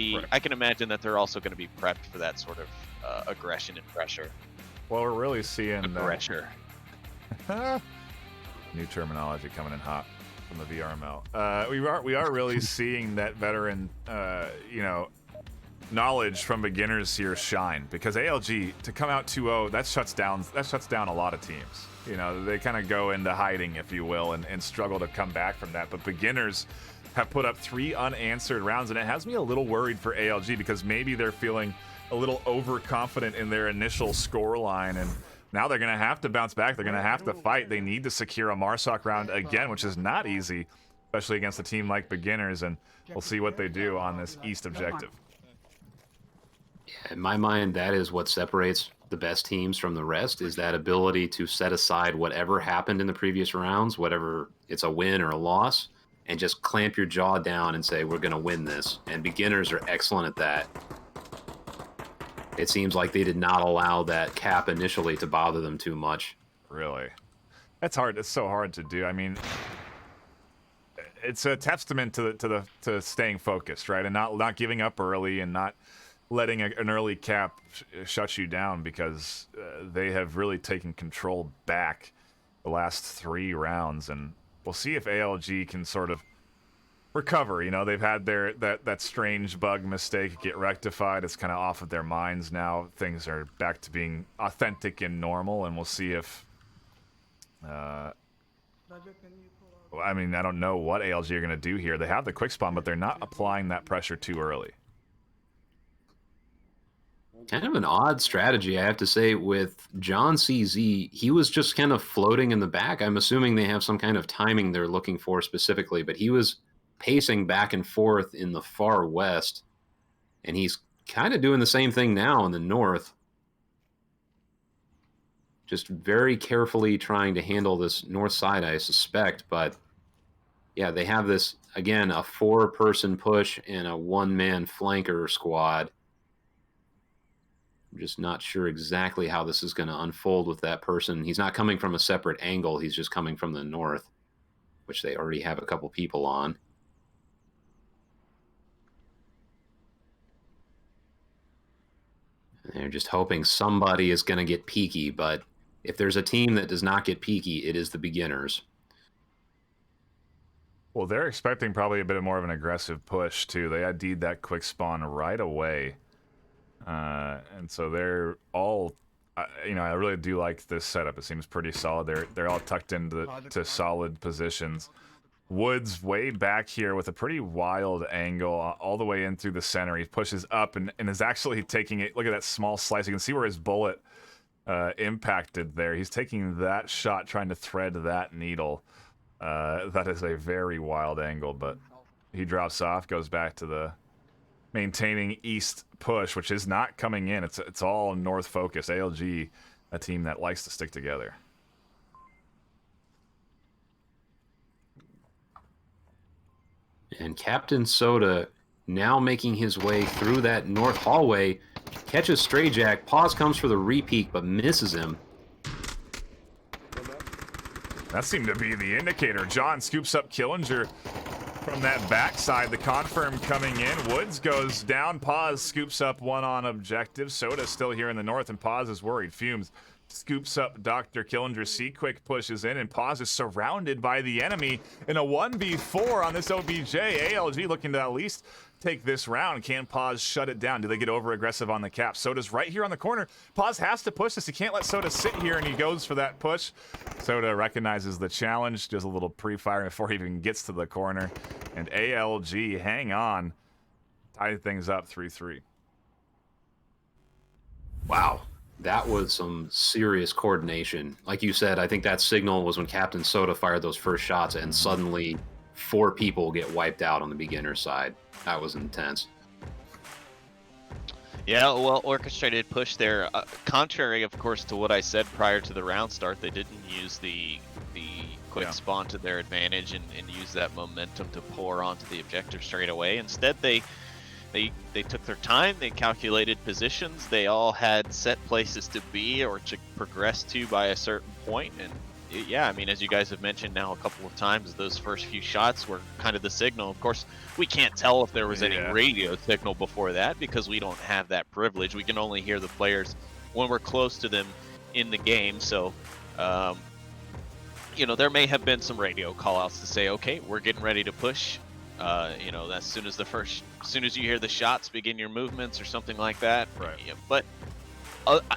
imagine that they're also going to be prepped for that sort of aggression and pressure. Well, we're really seeing pressure. New terminology coming in hot from the VRML. We are really seeing that veteran, knowledge from beginners here shine, because ALG to come out 2-0, that shuts down a lot of teams. They kind of go into hiding, if you will, and struggle to come back from that. But beginners have put up 3 unanswered rounds, and it has me a little worried for ALG because maybe they're feeling a little overconfident in their initial score line, and now they're going to have to bounce back. They're going to have to fight. They need to secure a Marsoc round again, which is not easy, especially against a team like beginners, and we'll see what they do on this East objective. In my mind, that is what separates the best teams from the rest, is that ability to set aside whatever happened in the previous rounds, whatever it's a win or a loss, and just clamp your jaw down and say, we're going to win this. And beginners are excellent at that. It seems like they did not allow that cap initially to bother them too much. Really? That's hard. It's so hard to do. I mean, it's a testament to staying focused, right? And not giving up early and not letting an early cap shut you down, because they have really taken control back the last 3 rounds. And we'll see if ALG can sort of recover. They've had that strange bug mistake get rectified. It's kind of off of their minds now. Things are back to being authentic and normal, and we'll see if I don't know what ALG are going to do here. They have the quick spawn, but they're not applying that pressure too early. Kind of an odd strategy, I have to say, with John CZ. He was just kind of floating in the back. I'm assuming they have some kind of timing they're looking for specifically, but he was pacing back and forth in the far west, and he's kind of doing the same thing now in the north. Just very carefully trying to handle this north side, I suspect. But yeah, they have this, again, a 4-person push and a 1-man flanker squad. I'm just not sure exactly how this is going to unfold with that person. He's not coming from a separate angle. He's just coming from the north, which they already have a couple people on. And they're just hoping somebody is going to get peaky, but if there's a team that does not get peaky, it is the beginners. Well, they're expecting probably a bit more of an aggressive push, too. They ID'd that quick spawn right away. And so they're all, you know, I really do like this setup. It seems pretty solid. They're all tucked into solid positions. Woods way back here with a pretty wild angle all the way in through the center. He pushes up and is actually taking it. Look at that small slice. You can see where his bullet impacted there. He's taking that shot, trying to thread that needle. That is a very wild angle, but he drops off, goes back to the maintaining east push, which is not coming in. It's all north focus. ALG, a team that likes to stick together. And Captain Soda now making his way through that north hallway, catches Stray Jack. Pause comes for the repeat, but misses him. That seemed to be the indicator. John scoops up Killinger from that backside. The confirm coming in. Woods goes down. Pause scoops up one on objective. Soda still here in the north, and Pause is worried. Fumes scoops up Dr. Killinger. C-Quick pushes in, and Pause is surrounded by the enemy in a 1v4 on this OBJ. ALG looking to at least take this round. Can Pause shut it down? Do they get over aggressive on the cap? Soda's right here on the corner. Pause has to push this. He can't let Soda sit here, and he goes for that push. Soda recognizes the challenge, does a little pre-fire before he even gets to the corner. And ALG, hang on, tie things up 3-3. Wow. That was some serious coordination. Like you said, I think that signal was when Captain Soda fired those first shots, and suddenly 4 people get wiped out on the beginner side. That was intense. Yeah, well orchestrated push there. Contrary, of course, to what I said prior to the round start, they didn't use the quick spawn to their advantage and use that momentum to pour onto the objective straight away. Instead, they took their time. They calculated positions. They all had set places to be or to progress to by a certain point. And yeah, I mean, as you guys have mentioned now a couple of times, those first few shots were kind of the signal. Of course, we can't tell if there was any radio signal before that because we don't have that privilege. We can only hear the players when we're close to them in the game. So, you know, there may have been some radio call-outs to say, okay, we're getting ready to push. You know, as soon as you hear the shots, begin your movements or something like that. Right. Yeah, but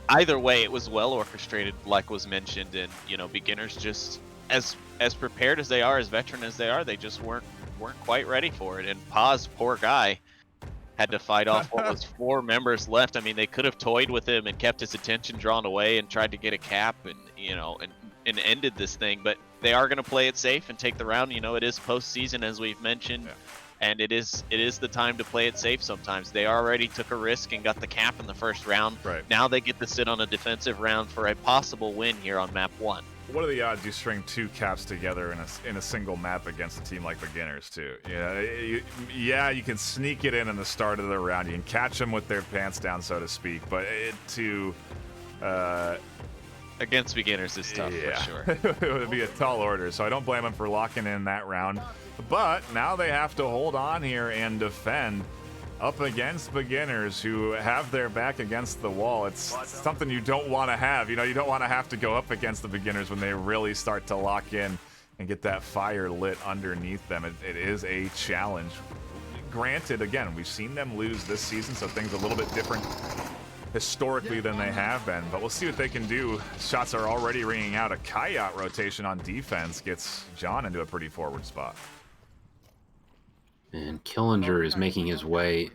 either way, it was well orchestrated, like was mentioned, and you know, beginners just as prepared as they are, as veteran as they are, they just weren't quite ready for it. And Paz, poor guy, had to fight off what was 4 members left. I mean, they could have toyed with him and kept his attention drawn away and tried to get a cap and you know and ended this thing, but they are going to play it safe and take the round. You know, it is postseason, as we've mentioned. And it is the time to play it safe sometimes. They already took a risk and got the cap in the first round. Right. Now they get to sit on a defensive round for a possible win here on map 1. What are the odds you string 2 caps together in a single map against a team like beginners too? You can sneak it in the start of the round. You can catch them with their pants down, so to speak. But against beginners is tough for sure. It would be a tall order. So I don't blame them for locking in that round. But now they have to hold on here and defend up against beginners who have their back against the wall. It's something you don't want to have. You know, you don't want to have to go up against the beginners when they really start to lock in and get that fire lit underneath them. It is a challenge. Granted, again, we've seen them lose this season, so things are a little bit different historically than they have been, but we'll see what they can do. Shots are already ringing out. A Coyote rotation on defense gets John into a pretty forward spot. And Killinger is making his way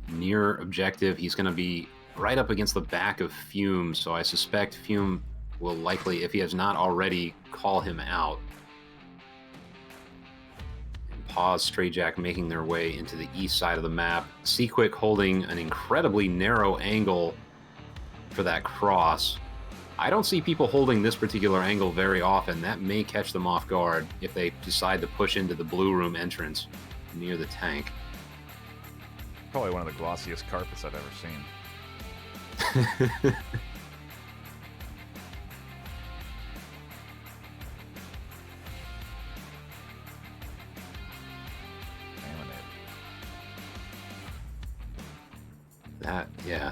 near objective. He's going to be right up against the back of Fume, so I suspect Fume will likely, if he has not already, call him out. And Pause, Stray Jack making their way into the east side of the map. Seaquick holding an incredibly narrow angle for that cross. I don't see people holding this particular angle very often. That may catch them off guard if they decide to push into the blue room entrance near the tank. Probably one of the glossiest carpets I've ever seen.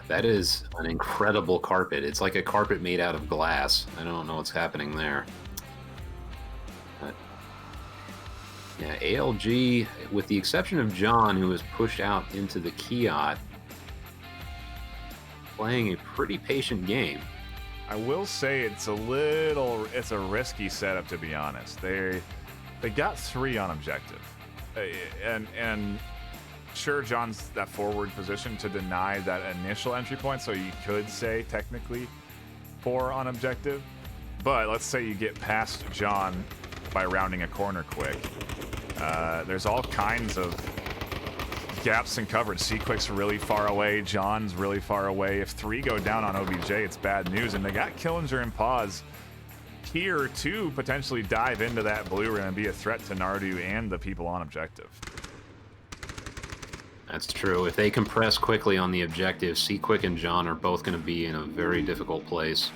That is an incredible carpet. It's like a carpet made out of glass. I don't know what's happening there. But yeah, ALG, with the exception of John, who was pushed out into the Kiot, playing a pretty patient game. I will say it's a risky setup, to be honest. They got 3 on objective, and sure, John's that forward position to deny that initial entry point, so you could say technically 4 on objective. But let's say you get past John by rounding a corner quick. There's all kinds of gaps in coverage. Seaquick's really far away. John's really far away. If 3 go down on OBJ, it's bad news. And they got Killinger and Pause here to potentially dive into that blue room and be a threat to Nardu and the people on objective. That's true. If they compress quickly on the objective, Seaquick and John are both going to be in a very difficult place.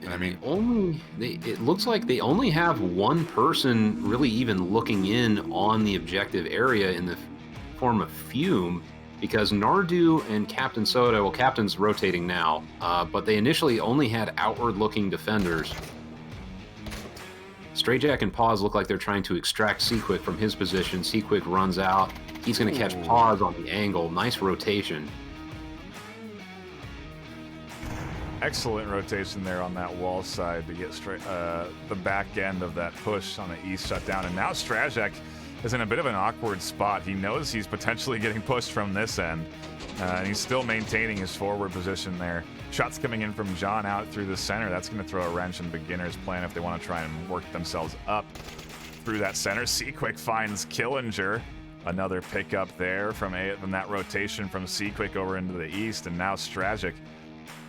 And I mean, it looks like they only have one person really even looking in on the objective area in the form of Fume, because Nardu and Captain Soda, well, Captain's rotating now, but they initially only had outward-looking defenders. Stray Jack and Pause look like they're trying to extract Seaquick from his position. Seaquick runs out. He's going to catch Pause on the angle. Nice rotation. Excellent rotation there on that wall side to get straight the back end of that push on the east shut down. And now Strazak is in a bit of an awkward spot. He knows he's potentially getting pushed from this end, and he's still maintaining his forward position there. Shots coming in from John out through the center. That's going to throw a wrench in Beginner's plan if they want to try and work themselves up through that center. Seaquick finds Killinger. Another pickup there from that rotation from Seaquick over into the east. And now Stragic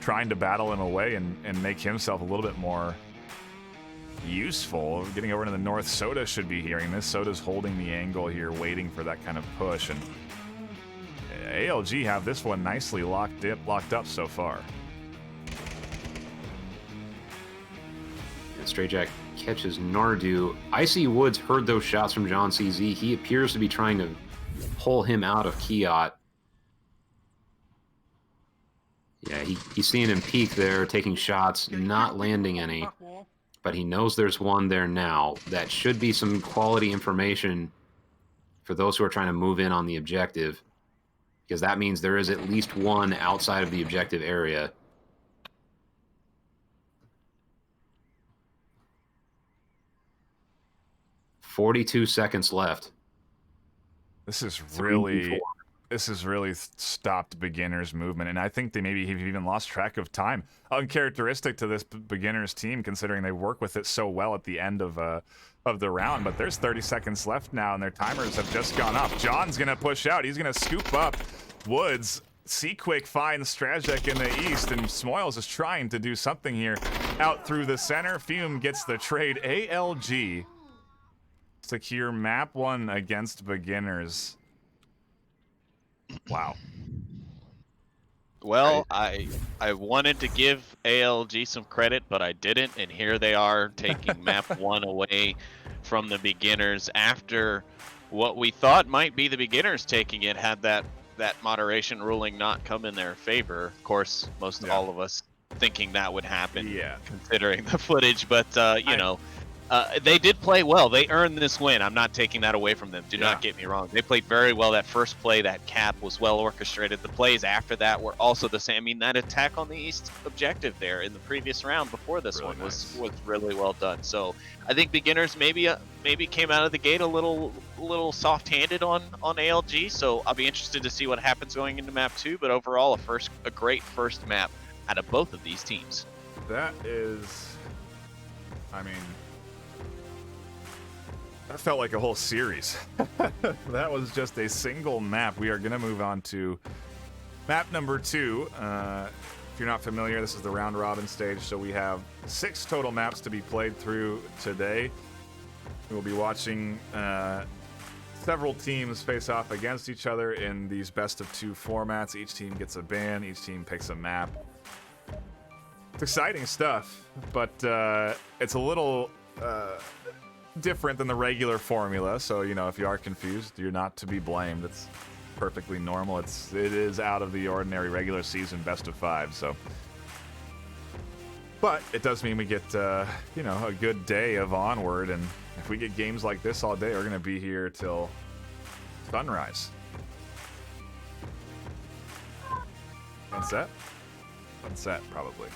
trying to battle him away and make himself a little bit more useful. Getting over into the north, Soda should be hearing this. Soda's holding the angle here, waiting for that kind of push. And ALG have this one nicely locked up so far. Stray Jack catches Nardu. Icy Woods heard those shots from John CZ. He appears to be trying to pull him out of Kiot. Yeah, he's seeing him peek there, taking shots, not landing any. But he knows there's one there now. That should be some quality information for those who are trying to move in on the objective, because that means there is at least one outside of the objective area. "42 seconds left. This is really stopped Beginner's movement, and I think they maybe have even lost track of time. Uncharacteristic to this Beginner's team, considering they work with it so well at the end of the round. But there's 30 seconds left now, and their timers have just gone up. John's gonna push out. He's gonna scoop up Woods. Seaquick finds Strazek in the east, and Smoils is trying to do something here out through the center. Fume gets the trade. ALG secure map 1 against Beginners. Wow. Well, I wanted to give ALG some credit, but I didn't, and here they are taking map 1 away from the Beginners after what we thought might be the Beginners taking it, had that moderation ruling not come in their favor. Of course, all of us thinking that would happen, considering the footage, but you know, they did play well. They earned this win. I'm not taking that away from them. Do not get me wrong. They played very well. That first play, that cap was well orchestrated. The plays after that were also the same. I mean, that attack on the east objective there in the previous round before this really one was really well done. So I think Beginners maybe came out of the gate a little soft-handed on ALG. So I'll be interested to see what happens going into map 2. But overall, a great first map out of both of these teams. That is I mean, that felt like a whole series. That was just a single map. We are going to move on to map number 2. If you're not familiar, this is the round robin stage, so we have 6 total maps to be played through today. We'll be watching several teams face off against each other in these best of 2 formats. Each team gets a ban, each team picks a map. It's exciting stuff, but it's a little different than the regular formula, so if you are confused, you're not to be blamed. It's perfectly normal. It is out of the ordinary regular season best of 5, so. But it does mean we get a good day of Onward, and if we get games like this all day, we're gonna be here till sunrise. Sunset? Sunset, probably.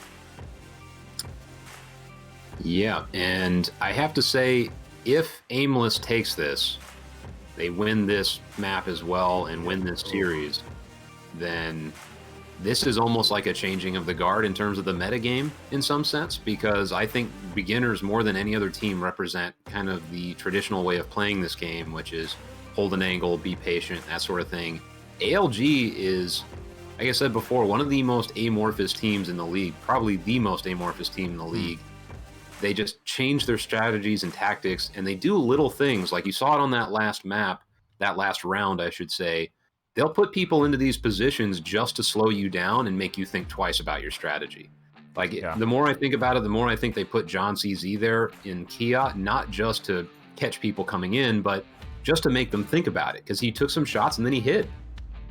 Yeah, and I have to say, if Aimless takes this, they win this map as well and win this series, then this is almost like a changing of the guard in terms of the metagame in some sense, because I think beginners more than any other team represent kind of the traditional way of playing this game, which is hold an angle, be patient, that sort of thing. ALG is, like I said before, one of the most amorphous teams in the league, probably the most amorphous team in the league. They just change their strategies and tactics, and they do little things like you saw it on that last map, that last round, I should say. They'll put people into these positions just to slow you down and make you think twice about your strategy. The more I think about it, the more I think they put John CZ there in Kia, not just to catch people coming in, but just to make them think about it, because he took some shots and then he hid.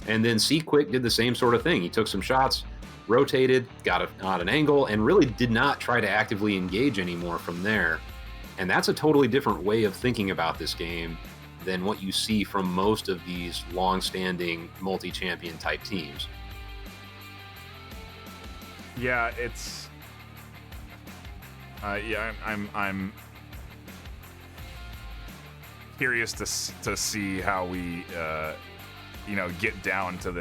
And then C Quick did the same sort of thing. He took some shots, rotated, got an angle, and really did not try to actively engage anymore from there. And that's a totally different way of thinking about this game than what you see from most of these long-standing multi-champion type teams. Yeah, it's I'm curious to see how we get down to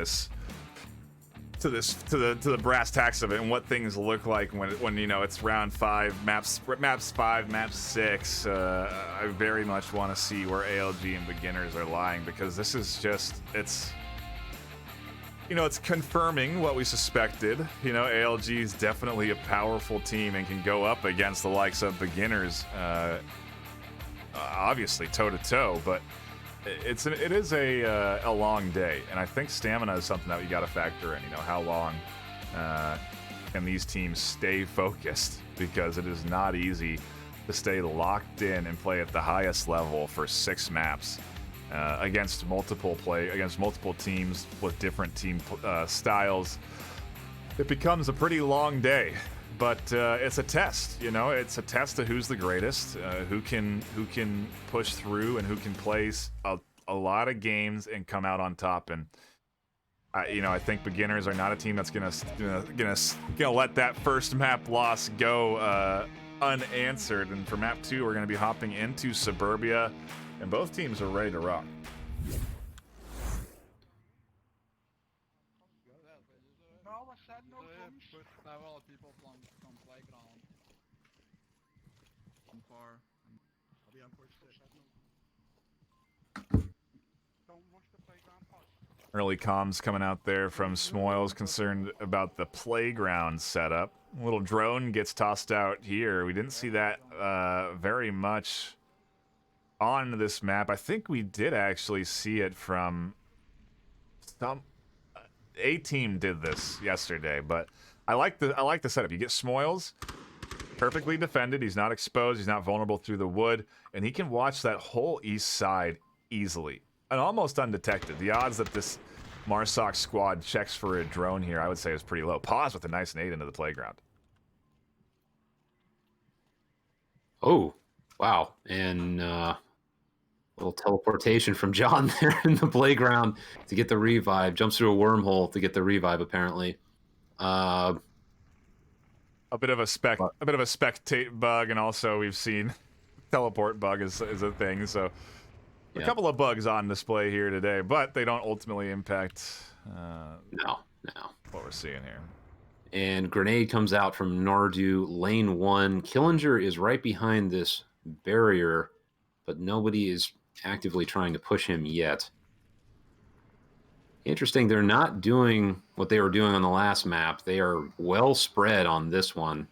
to the brass tacks of it and what things look like when it's round 5, maps 5, maps 6. I very much want to see where ALG and beginners are lying, because this is just it's confirming what we suspected. ALG is definitely a powerful team and can go up against the likes of beginners, obviously toe to toe, but it is a long day, and I think stamina is something that you got to factor in. How long can these teams stay focused, because it is not easy to stay locked in and play at the highest level for 6 maps against multiple teams with different team styles. It becomes a pretty long day, but it's a test. It's a test of who's the greatest, who can push through, and who can play a lot of games and come out on top. And I think beginners are not a team that's gonna let that first map loss go unanswered. And for map 2, we're gonna be hopping into Suburbia, and both teams are ready to rock. Early comms coming out there from Smoils, concerned about the playground setup. A little drone gets tossed out here. We didn't see that very much on this map. I think we did actually see it from a team did this yesterday, but I like the setup. You get Smoils, perfectly defended. He's not exposed. He's not vulnerable through the wood, and he can watch that whole east side easily and almost undetected. The odds that this Marsoc squad checks for a drone here, I would say, is pretty low. Pause with a nice nade into the playground. Oh, wow. And a little teleportation from John there in the playground to get the revive. Jumps through a wormhole to get the revive, apparently. A bit of a spectate bug, and also we've seen teleport bug is a thing, so a couple of bugs on display here today, but they don't ultimately impact no what we're seeing here. And grenade comes out from Nardu, lane 1. Killinger is right behind this barrier, but nobody is actively trying to push him yet. Interesting, they're not doing what they were doing on the last map. They are well spread on this one.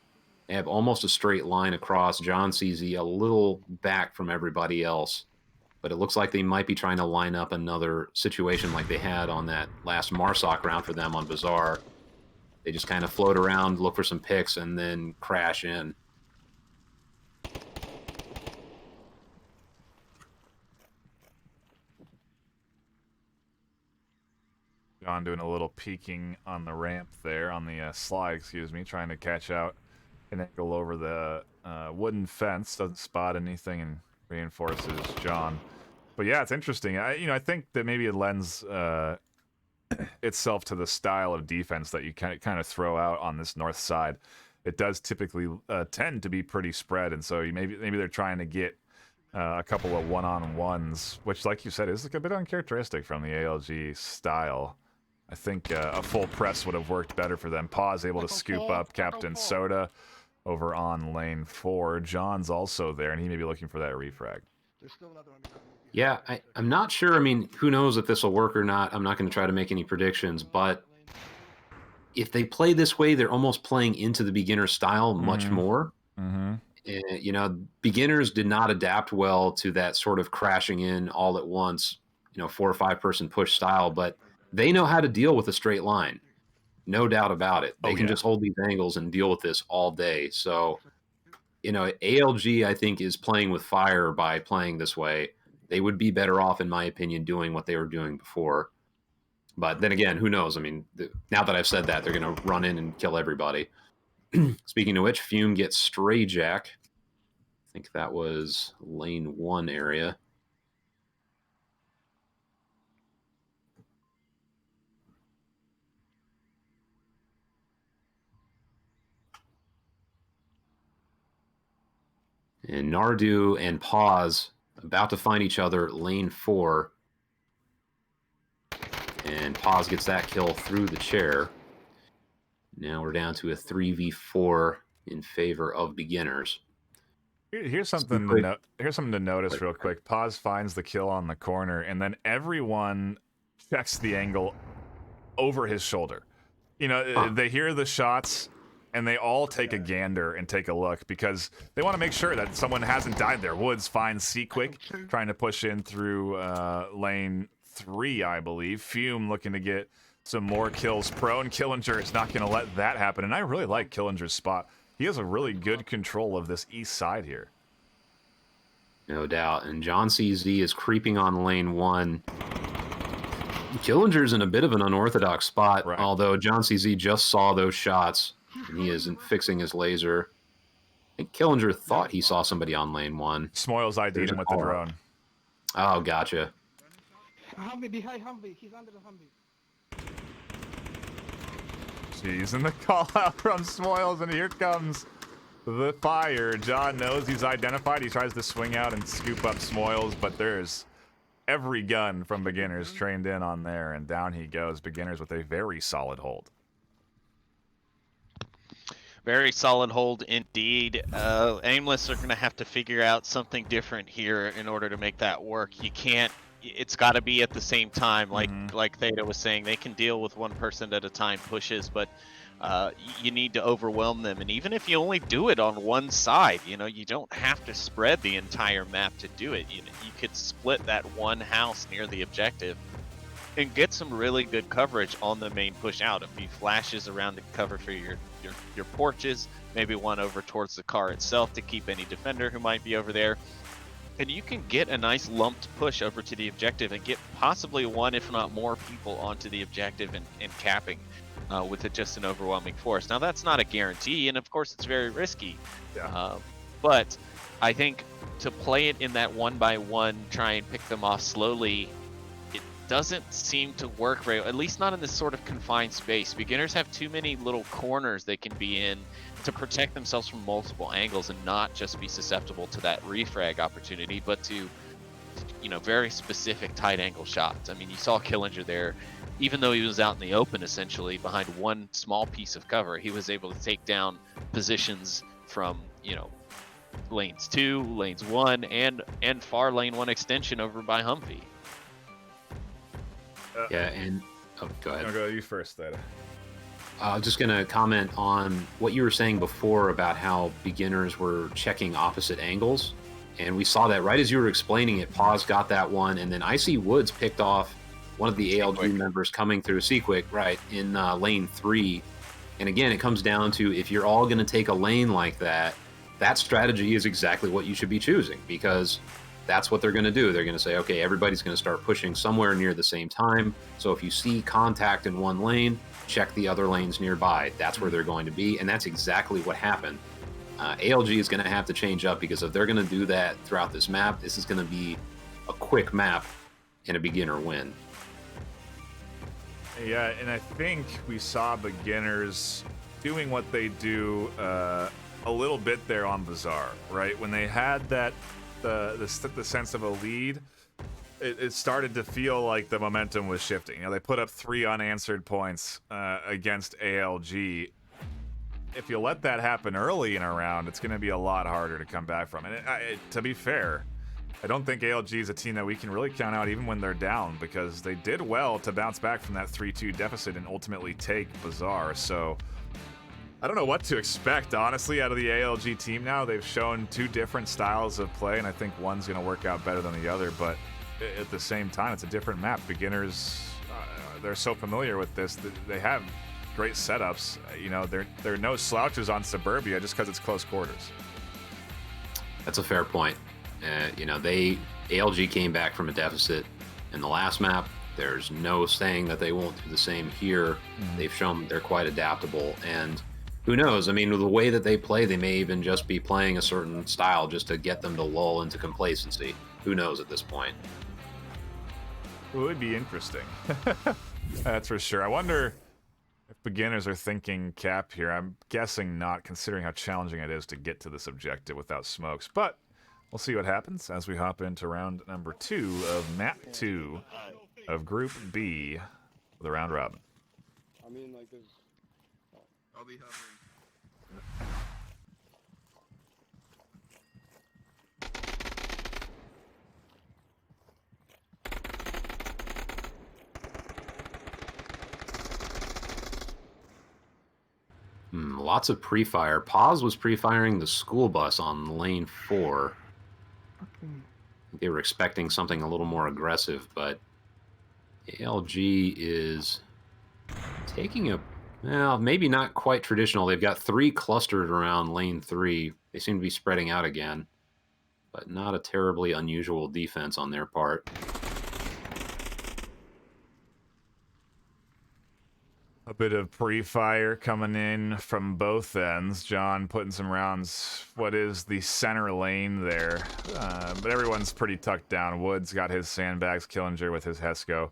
They have almost a straight line across. John CZ a little back from everybody else. But it looks like they might be trying to line up another situation like they had on that last Marsoc round for them on Bazaar. They just kind of float around, look for some picks, and then crash in. John doing a little peeking on the ramp there, on the slide, excuse me, trying to catch out an angle over the wooden fence. Doesn't spot anything and reinforces John. But yeah, it's interesting. I think that maybe it lends itself to the style of defense that you kind of throw out on this north side. It does typically tend to be pretty spread, and so maybe they're trying to get a couple of one-on-ones, which, like you said, is a bit uncharacteristic from the ALG style. I think a full press would have worked better for them. Pause able to scoop up Captain Soda over on lane 4. John's also there, and he may be looking for that refrag. Yeah, I'm not sure. I mean, who knows if this will work or not. I'm not going to try to make any predictions, but if they play this way, they're almost playing into the beginner style much more. You know, beginners did not adapt well to that sort of crashing in all at once, 4 or 5 person push style, but they know how to deal with a straight line. No doubt about it. They can just hold these angles and deal with this all day. So, ALG, I think, is playing with fire by playing this way. They would be better off, in my opinion, doing what they were doing before. But then again, who knows? I mean, now that I've said that, they're going to run in and kill everybody. Speaking of which, Fume gets Stray Jack. I think that was lane 1 area. And Nardu and Pause about to find each other, lane 4. And Pause gets that kill through the chair. Now we're down to a 3v4 in favor of beginners. Here's something to notice real quick. Pause finds the kill on the corner, and then everyone checks the angle over his shoulder. They hear the shots, and they all take a gander and take a look because they want to make sure that someone hasn't died there. Woods finds C-Quick, trying to push in through lane 3, I believe. Fume looking to get some more kills. Prone Killinger is not going to let that happen, and I really like Killinger's spot. He has a really good control of this east side here. No doubt. And John CZ is creeping on lane 1. Killinger's in a bit of an unorthodox spot, right, although John CZ just saw those shots, and he isn't fixing his laser. I think Killinger thought he saw somebody on lane 1. Smoils ID'd him with the drone. Oh, gotcha. Humvee, behind Humvee. He's under the Humvee. Jeez, and the call out from Smoils, and here comes the fire. John knows he's identified. He tries to swing out and scoop up Smoils, but there's every gun from beginners trained in on there, and down he goes. Beginners with a very solid hold. Very solid hold indeed. Aimless are going to have to figure out something different here in order to make that work. You can't. It's got to be at the same time, like Theta was saying. They can deal with one person at a time pushes, but you need to overwhelm them. And even if you only do it on one side, you don't have to spread the entire map to do it. You could split that one house near the objective and get some really good coverage on the main push out. A few flashes around to cover for your porches, maybe one over towards the car itself to keep any defender who might be over there. And you can get a nice lumped push over to the objective and get possibly one, if not more, people onto the objective and capping with just an overwhelming force. Now, that's not a guarantee, and of course, it's very risky. Yeah. But I think to play it in that 1-by-1, try and pick them off slowly, it doesn't seem to work very well, at least not in this sort of confined space. Beginners have too many little corners they can be in to protect themselves from multiple angles and not just be susceptible to that refrag opportunity, but to you know, very specific tight angle shots. I mean, you saw Killinger there, even though he was out in the open essentially behind one small piece of cover, he was able to take down positions from, you know, lanes 2, lanes 1, and far lane 1 extension over by Humvee. Yeah, and go ahead. I'll go you first, then. I'm just going to comment on what you were saying before about how beginners were checking opposite angles. And we saw that right as you were explaining it. Paz got that one, and then Icy Woods picked off one of the ALG members coming through Seaquick, right, in lane 3. And again, it comes down to if you're all going to take a lane like that, that strategy is exactly what you should be choosing, because that's what they're going to do. They're going to say, okay, everybody's going to start pushing somewhere near the same time. So if you see contact in one lane, check the other lanes nearby. That's where they're going to be, and that's exactly what happened. ALG is going to have to change up, because if they're going to do that throughout this map, this is going to be a quick map and a beginner win. Yeah, and I think we saw beginners doing what they do a little bit there on Bazaar, right? When they had that the sense of a lead, it started to feel like the momentum was shifting. You know, they put up 3 unanswered points against ALG. If you let that happen early in a round, it's going to be a lot harder to come back from. And to be fair, I don't think ALG is a team that we can really count out even when they're down, because they did well to bounce back from that 3-2 deficit and ultimately take Bazaar. So I don't know what to expect, honestly, out of the ALG team now. They've shown 2 different styles of play, and I think one's going to work out better than the other. But at the same time, it's a different map. Beginners, they're so familiar with this. They have great setups. You know, they're no slouches on Suburbia just because it's close quarters. That's a fair point. You know, ALG came back from a deficit in the last map. There's no saying that they won't do the same here. They've shown they're quite adaptable, and who knows? I mean, with the way that they play, they may even just be playing a certain style just to get them to lull into complacency. Who knows at this point? It would be interesting. That's for sure. I wonder if beginners are thinking cap here. I'm guessing not, considering how challenging it is to get to this objective without smokes. But we'll see what happens as we hop into round number 2 of map 2 of Group B of the round robin. I mean, like, there's... I'll be hovering. Lots of pre-fire. Paz was pre-firing the school bus on lane 4. They were expecting something a little more aggressive, but ALG is taking a, well, maybe not quite traditional. They've got 3 clustered around lane 3. They seem to be spreading out again, but not a terribly unusual defense on their part. A bit of pre-fire coming in from both ends. John putting some rounds, what is the center lane there. But everyone's pretty tucked down. Woods got his sandbags, Killinger with his Hesco.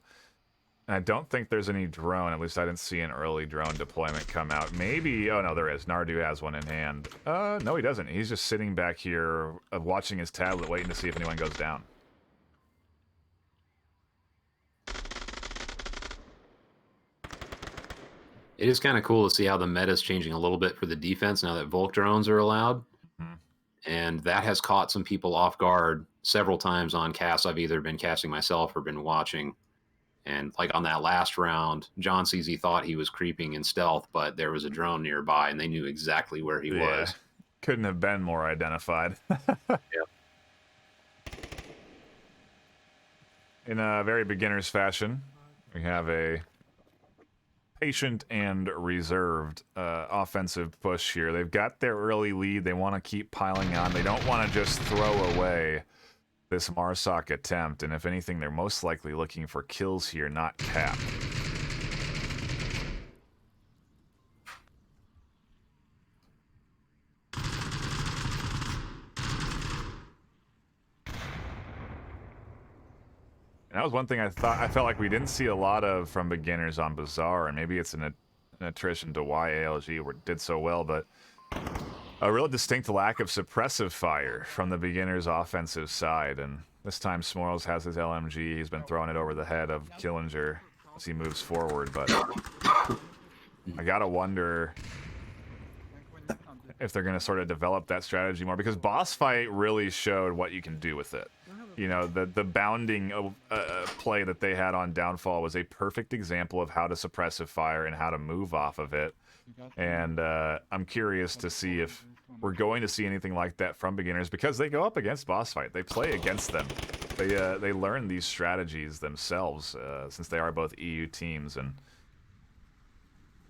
And I don't think there's any drone. At least I didn't see an early drone deployment come out. Maybe, oh no, there is. Nardu has one in hand. No, he doesn't. He's just sitting back here watching his tablet, waiting to see if anyone goes down. It is kind of cool to see how the meta is changing a little bit for the defense now that Volk drones are allowed. And that has caught some people off guard several times on casts. I've either been casting myself or been watching. And like on that last round, John CZ thought he was creeping in stealth, but there was a drone nearby and they knew exactly where he was. Couldn't have been more identified. In a very beginner's fashion, we have a patient and reserved offensive push here. They've got their early lead. They want to keep piling on. They don't want to just throw away this Marsoc attempt. And if anything, they're most likely looking for kills here, not cap. And that was one thing I felt like we didn't see a lot of from beginners on Bazaar, and maybe it's an attrition to why ALG did so well, but a real distinct lack of suppressive fire from the beginners' offensive side, and This time Smoils has his LMG. He's been throwing it over the head of Killinger as he moves forward, but I gotta wonder if they're going to sort of develop that strategy more, because Boss Fight really showed what you can do with it. You know, the bounding play that they had on Downfall was a perfect example of how to suppressive fire and how to move off of it. And I'm curious to see if we're going to see anything like that from beginners, because they go up against Boss Fight. They play against them. They learn these strategies themselves, since they are both EU teams, and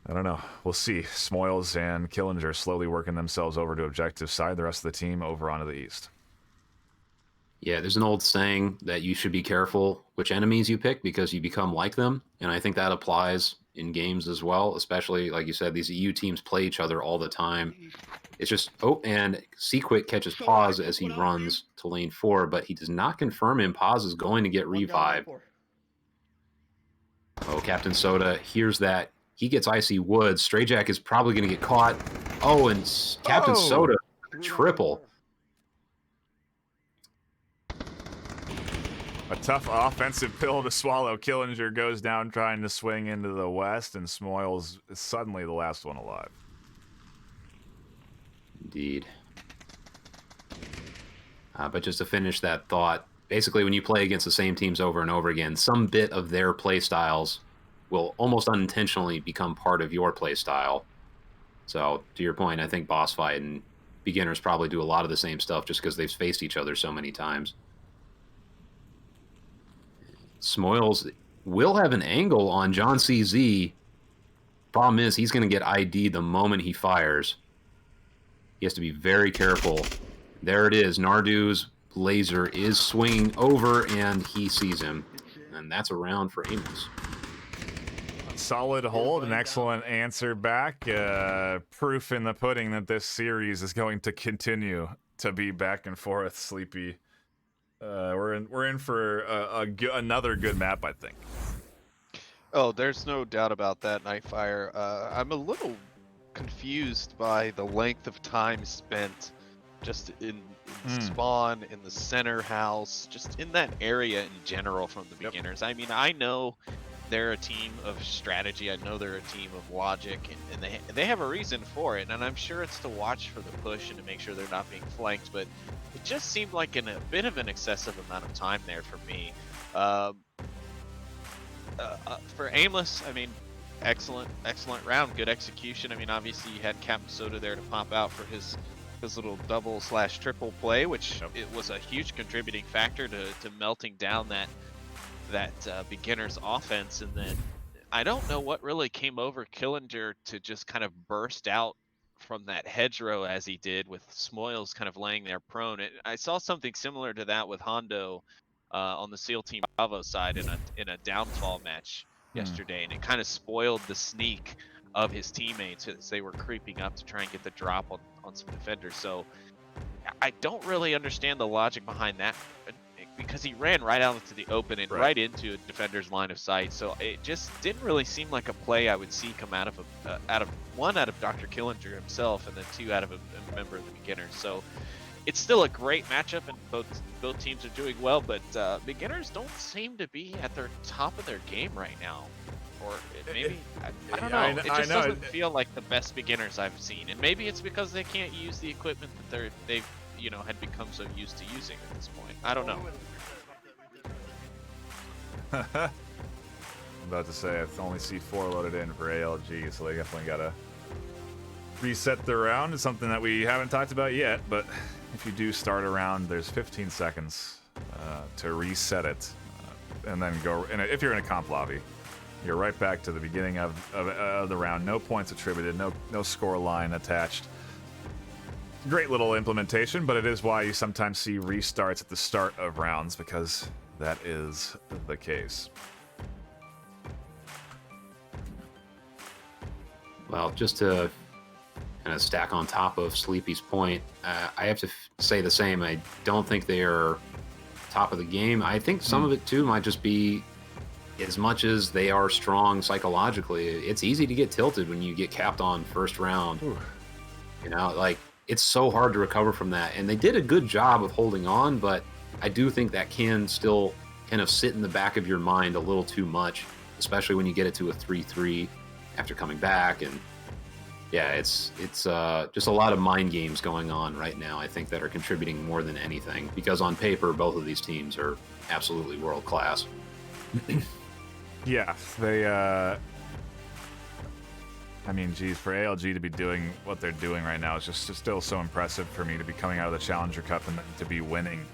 I don't know. We'll see. Smoils and Killinger slowly working themselves over to objective side. The rest of the team over onto the east. Yeah, there's an old saying that you should be careful which enemies you pick because you become like them. And I think that applies in games as well, especially, like you said, these EU teams play each other all the time. It's just, oh, and Sequick catches Pause as he runs to lane 4, but he does not confirm him. Pause is going to get revived. Oh, Captain Soda hears that. He gets Icy Woods. Stray Jack is probably going to get caught. Oh, and Captain Soda, triple. A tough offensive pill to swallow. Killinger goes down trying to swing into the west, and Smoils is suddenly the last one alive. Indeed. But just to finish that thought, basically when you play against the same teams over and over again, some bit of their play styles will almost unintentionally become part of your play style. So, to your point, I think Boss Fight and beginners probably do a lot of the same stuff just because they've faced each other so many times. Smoils will have an angle on John CZ. Problem is, he's going to get ID'd the moment he fires. He has to be very careful. There it is. Nardu's laser is swinging over, and he sees him. And that's a round for Aimless. Solid hold, an excellent answer back. Proof in the pudding that this series is going to continue to be back and forth. Sleepy. We're in for another good map, I think. Oh, there's no doubt about that, NightFiree. I'm a little confused by the length of time spent just in spawn, in the center house, just in that area in general from the beginners. I mean, I know they're a team of strategy. I know they're a team of logic, and they have a reason for it. And I'm sure it's to watch for the push and to make sure they're not being flanked. But it just seemed like a bit of an excessive amount of time there for me. For Aimless, I mean, excellent round, good execution. I mean, obviously you had Captain Soda there to pop out for his little double/triple play, which it was a huge contributing factor to melting down that beginner's offense. And then I don't know what really came over Killinger to just kind of burst out from that hedgerow as he did, with Smoils kind of laying there prone. I saw something similar to that with Hondo on the SEAL Team Bravo side in a downfall match yesterday, and it kind of spoiled the sneak of his teammates as they were creeping up to try and get the drop on some defenders. So I don't really understand the logic behind that, because he ran right out into the open and right into a defender's line of sight. So it just didn't really seem like a play I would see come out of Dr. Killinger himself, and then two out of a member of the beginners. So it's still a great matchup, and both teams are doing well, but beginners don't seem to be at their top of their game right now. Or maybe I don't know. It just doesn't feel like the best beginners I've seen, and maybe it's because they can't use the equipment that they've had become so used to using at this point. I don't know. I'm about to say I only see 4 loaded in for ALG, so they definitely gotta reset the round. It's something that we haven't talked about yet, but if you do start a round, there's 15 seconds to reset it, and then go. And if you're in a comp lobby, you're right back to the beginning of the round. No points attributed, no score line attached. Great little implementation, but it is why you sometimes see restarts at the start of rounds, because that is the case. Well, just to kind of stack on top of Sleepy's point, I have to say the same. I don't think they are top of the game. I think some of it too might just be, as much as they are strong psychologically, it's easy to get tilted when you get capped on first round. Ooh. Like, it's so hard to recover from that. And they did a good job of holding on, but I do think that can still kind of sit in the back of your mind a little too much, especially when you get it to a 3-3 after coming back. And yeah, it's just a lot of mind games going on right now, I think, that are contributing more than anything, because on paper, both of these teams are absolutely world class. Yeah, they, I mean, geez, for ALG to be doing what they're doing right now is just still so impressive for me, to be coming out of the Challenger Cup and then to be winning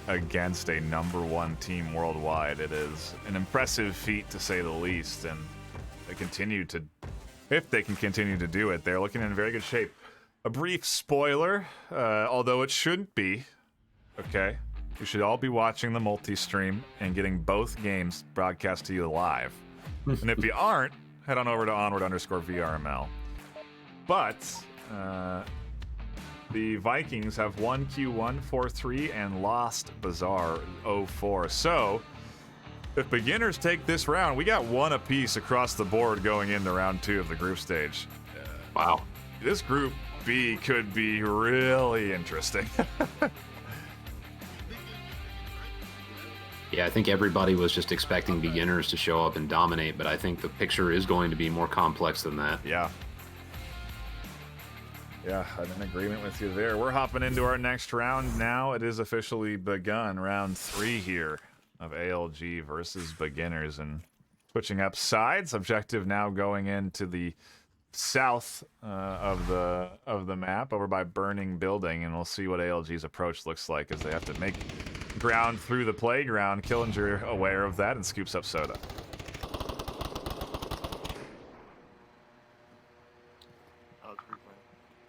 against a #1 team worldwide. It is an impressive feat, to say the least, and they continue to, if they can continue to do it, they're looking in very good shape. A brief spoiler, although it shouldn't be, okay? You should all be watching the multi-stream and getting both games broadcast to you live. And if you aren't, head on over to Onward_VRML. But the Vikings have won Q1 4-3 and lost Bazaar 0-4. So if beginners take this round, we got one apiece across the board going into round 2 of the group stage. Wow. This group B could be really interesting. Yeah, I think everybody was just expecting beginners to show up and dominate, but I think the picture is going to be more complex than that. Yeah. Yeah, I'm in agreement with you there. We're hopping into our next round now. It is officially begun. Round 3 here of ALG versus beginners, and switching up sides. Objective now going into the south of the map, over by Burning Building, and we'll see what ALG's approach looks like as they have to make ground through the playground. Killinger aware of that and scoops up Soda.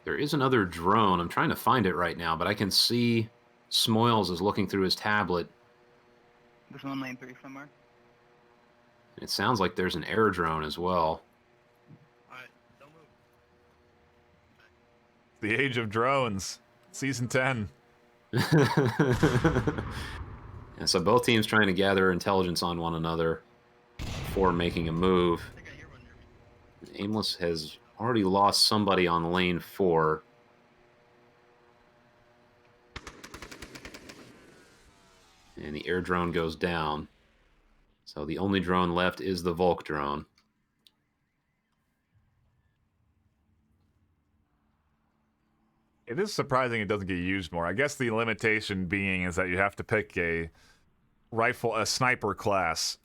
There is another drone. I'm trying to find it right now, but I can see Smoils is looking through his tablet. There's one lane 3 somewhere. It sounds like there's an air drone as well. Alright, don't move. The Age of Drones, Season 10. And so both teams trying to gather intelligence on one another before making a move. I think I hear one near me. Aimless has already lost somebody on lane 4. And the air drone goes down. So the only drone left is the Volk drone. It is surprising it doesn't get used more. I guess the limitation being is that you have to pick a sniper class,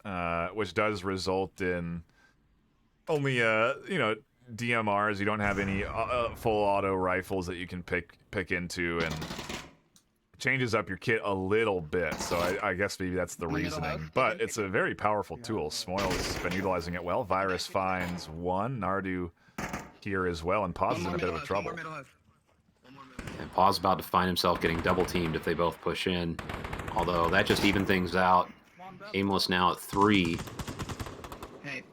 which does result in only DMRs. You don't have any full auto rifles that you can pick into, and changes up your kit a little bit. So I guess maybe that's the reasoning. But it's a very powerful tool. Smoil's been utilizing it well. Virus finds one. Nardu here as well, and Paz is in a bit of a trouble. And Paw's about to find himself getting double teamed if they both push in. Although that just even things out. Aimless now at 3.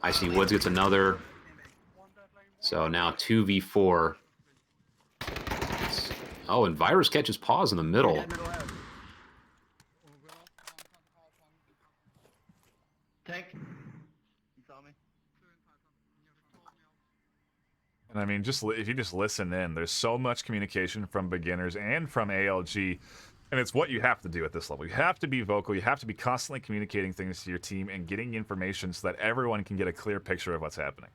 I see Woods gets another. So now 2v4. Oh, and Virus catches Pause in the middle. Tank. You saw me. And I mean, if you just listen in, there's so much communication from beginners and from ALG, and it's what you have to do at this level. You have to be vocal. You have to be constantly communicating things to your team and getting information so that everyone can get a clear picture of what's happening.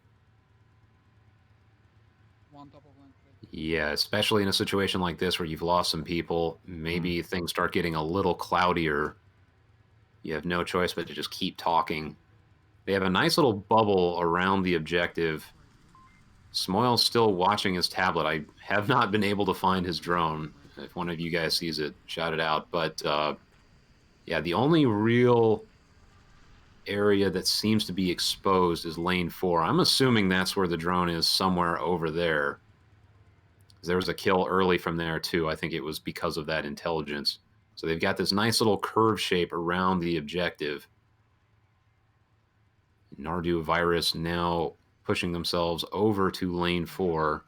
Yeah, especially in a situation like this where you've lost some people, maybe things start getting a little cloudier. You have no choice but to just keep talking. They have a nice little bubble around the objective. Smoil's still watching his tablet. I have not been able to find his drone. If one of you guys sees it, shout it out. But yeah, the only real area that seems to be exposed is lane 4. I'm assuming that's where the drone is, somewhere over there. There was a kill early from there too. I think it was because of that intelligence. So they've got this nice little curve shape around the objective. Nardu Virus now pushing themselves over to lane 4.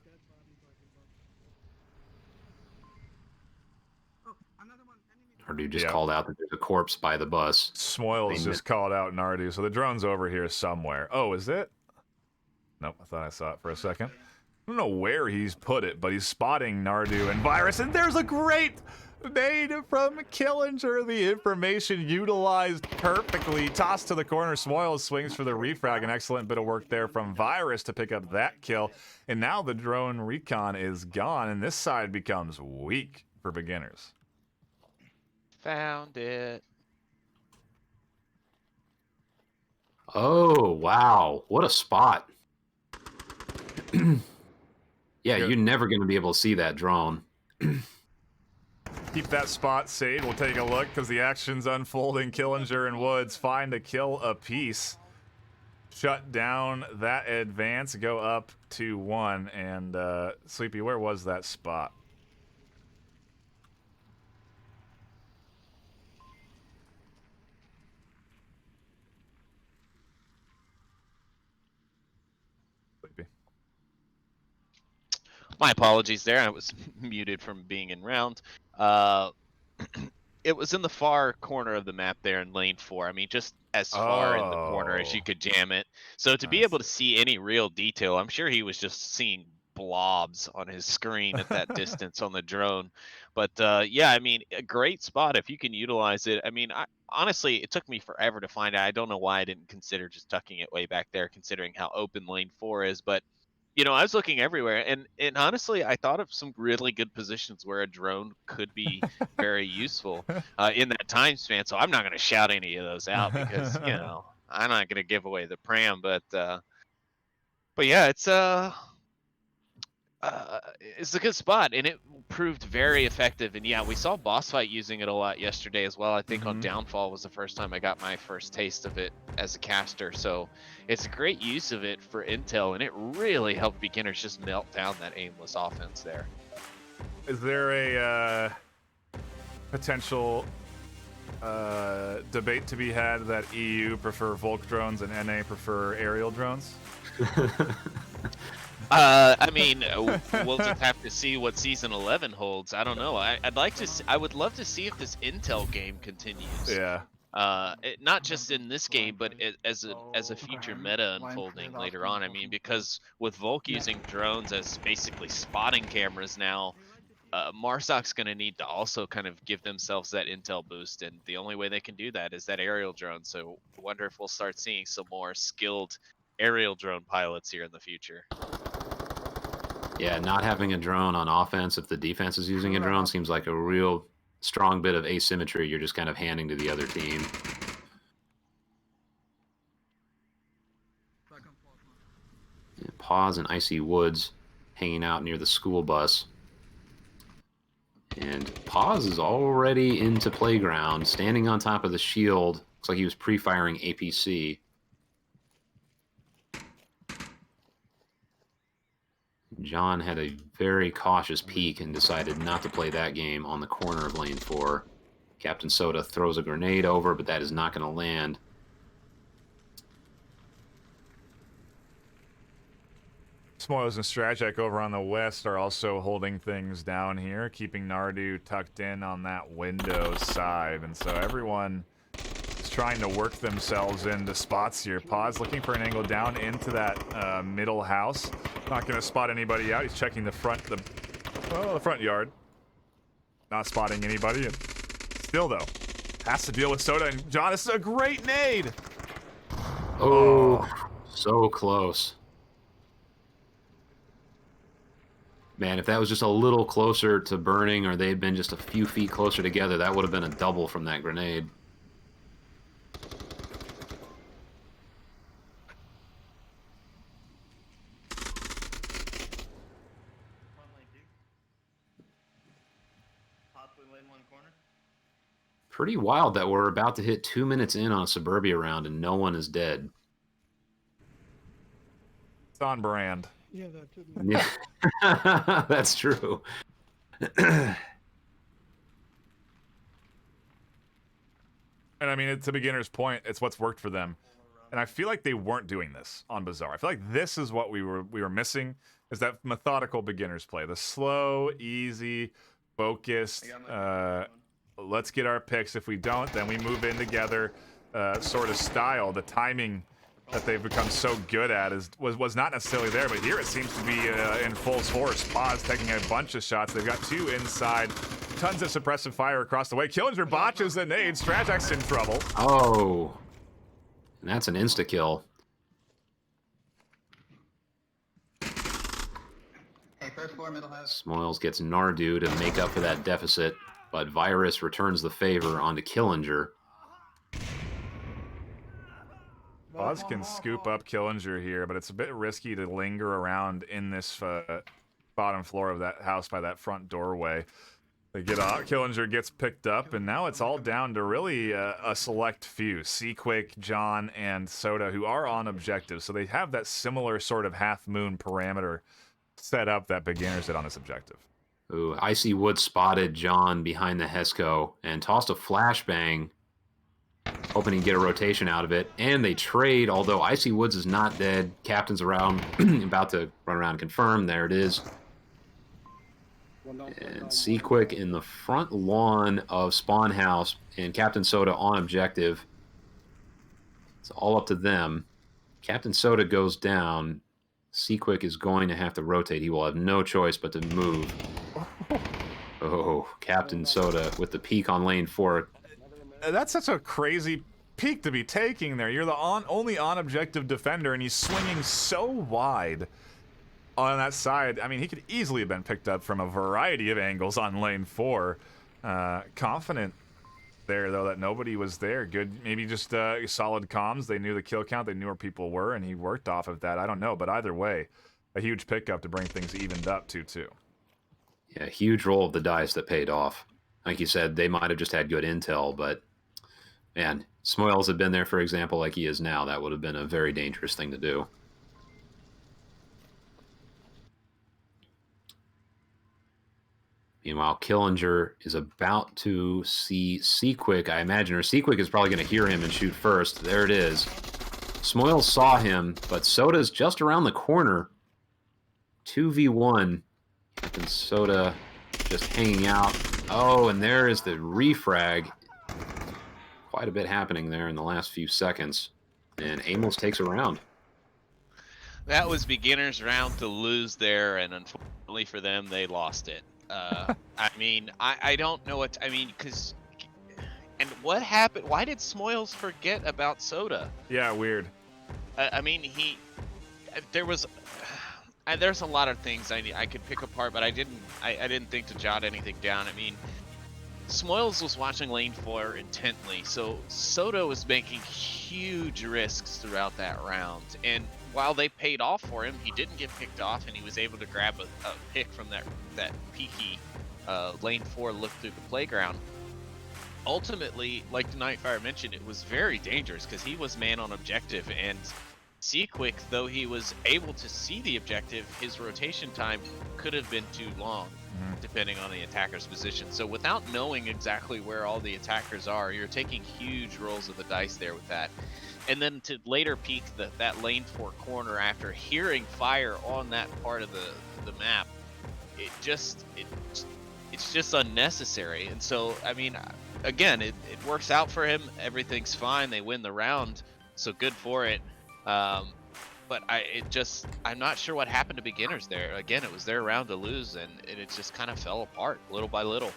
Nardu just called out that there's a corpse by the bus. Smoils just called out Nardu, so the drone's over here somewhere. Oh, is it? Nope, I thought I saw it for a second. I don't know where he's put it, but he's spotting Nardu and Virus, and there's a great Nade from Killinger. The information utilized perfectly. Tossed to the corner. Smoils swings for the refrag. An excellent bit of work there from Virus to pick up that kill. And now the drone recon is gone, and this side becomes weak for beginners. Found it. Oh, wow. What a spot. Yeah, Good. you're never going to be able to see that drone. Keep that spot, Sade. We'll take a look because the action's unfolding. Killinger and Woods find a kill apiece. Shut down that advance, go up 2-1. And Sleepy, where was that spot? Sleepy. My apologies there. I was muted from being in round. It was in the far corner of the map there in lane 4. I mean, just as far in the corner as you could jam it. So to be able to see any real detail, I'm sure he was just seeing blobs on his screen at that distance on the drone. But yeah, I mean, a great spot if you can utilize it. I mean, honestly, it took me forever to find out. I don't know why I didn't consider just tucking it way back there, considering how open lane 4 is. But you know, I was looking everywhere, and honestly, I thought of some really good positions where a drone could be very useful in that time span. So I'm not going to shout any of those out because you know I'm not going to give away the pram. But yeah, it's a good spot, and it proved very effective. And yeah, we saw Boss Fight using it a lot yesterday as well. I think on Downfall was the first time I got my first taste of it as a caster. So it's a great use of it for intel, and it really helped beginners just melt down that aimless offense there. Is there a potential debate to be had that EU prefer Volk drones and NA prefer aerial drones? I mean, we'll just have to see what season 11 holds. I don't know. I'd like to. I would love to see if this intel game continues. Yeah. Not just in this game, but as a future meta unfolding later on. I mean, because with Volk using drones as basically spotting cameras now, Marsoc's going to need to also kind of give themselves that intel boost, and the only way they can do that is that aerial drone. So I wonder if we'll start seeing some more skilled aerial drone pilots here in the future. Yeah, not having a drone on offense if the defense is using a drone seems like a real strong bit of asymmetry you're just kind of handing to the other team. Yeah, Pause and Icy Woods hanging out near the school bus. And Pause is already into playground, standing on top of the shield. Looks like he was pre-firing APC. John had a very cautious peek and decided not to play that game on the corner of lane 4. Captain Soda throws a grenade over, but that is not going to land. Smoils and Strajac over on the west are also holding things down here, keeping Nardu tucked in on that window side. And so everyone is trying to work themselves into spots here. Pause looking for an angle down into that middle house. Not going to spot anybody out. He's checking the front yard. Not spotting anybody. And still, though, has to deal with Soda. And John, this is a great nade. Oh, so close. Man, if that was just a little closer to burning or they'd been just a few feet closer together, that would have been a double from that grenade. Pretty wild that we're about to hit 2 minutes in on a Suburbia round and no one is dead. It's on brand. Yeah, that too. Yeah, that's true. And I mean, it's a beginner's point. It's what's worked for them. And I feel like they weren't doing this on Bazaar. I feel like this is what we were missing, is that methodical beginner's play. The slow, easy, focused, let's get our picks. If we don't, then we move in together sort of style. The timing that they've become so good at was not necessarily there, but here it seems to be in full force. Paz taking a bunch of shots. They've got 2 inside. Tons of suppressive fire across the way. Killinger botches the nade. Strajak's in trouble. Oh. And that's an insta-kill. Hey, first floor, middle house. Smoils gets Nardu to make up for that deficit, but Virus returns the favor onto Killinger. Paz can scoop up Killinger here, but it's a bit risky to linger around in this bottom floor of that house by that front doorway. They get out, Killinger gets picked up, and now it's all down to really a select few. Seaquick, John, and Soda, who are on objective, so they have that similar sort of half-moon parameter set up that beginners did on this objective. Ooh, Icy Wood spotted John behind the Hesco and tossed a flashbang, hoping to get a rotation out of it. And they trade, although Icy Woods is not dead. Captain's around, about to run around and confirm. There it is. And Seaquick in the front lawn of Spawn House and Captain Soda on objective. It's all up to them. Captain Soda goes down. Seaquick is going to have to rotate. He will have no choice but to move. Oh, Captain Soda with the peak on lane 4. That's such a crazy peak to be taking there. You're the only on-objective defender, and he's swinging so wide on that side. I mean, he could easily have been picked up from a variety of angles on lane 4. Confident there, though, that nobody was there. Good, maybe just solid comms. They knew the kill count. They knew where people were, and he worked off of that. I don't know, but either way, a huge pickup to bring things evened up 2-2. Yeah, huge roll of the dice that paid off. Like you said, they might have just had good intel, but man, Smoils had been there, for example, like he is now. That would have been a very dangerous thing to do. Meanwhile, Killinger is about to see Seaquick, I imagine, or Seaquick is probably going to hear him and shoot first. There it is. Smoils saw him, but Soda's just around the corner. 2v1. Captain Soda just hanging out. Oh, and there is the refrag. Quite a bit happening there in the last few seconds. And Aimless takes a round. That was beginner's round to lose there, and unfortunately for them, they lost it. I mean, I don't know what, I mean, because, and what happened? Why did Smoils forget about Soda? Yeah, weird. I mean, there's a lot of things I could pick apart, but I didn't think to jot anything down. I mean, Smoils was watching lane 4 intently, so Soda was making huge risks throughout that round, and while they paid off for him, he didn't get picked off, and he was able to grab a pick from that peaky lane 4 look through the playground. Ultimately, like the NightFiree mentioned, it was very dangerous because he was man on objective, and Seaquick, though he was able to see the objective, his rotation time could have been too long, depending on the attacker's position. So without knowing exactly where all the attackers are, you're taking huge rolls of the dice there with that. And then to later peek that lane 4 corner after hearing fire on that part of the map, it's just unnecessary. And so, I mean, again, it works out for him. Everything's fine. They win the round, so good for it. But I'm not sure what happened to beginners there. Again, it was their round to lose, and it just kind of fell apart little by little.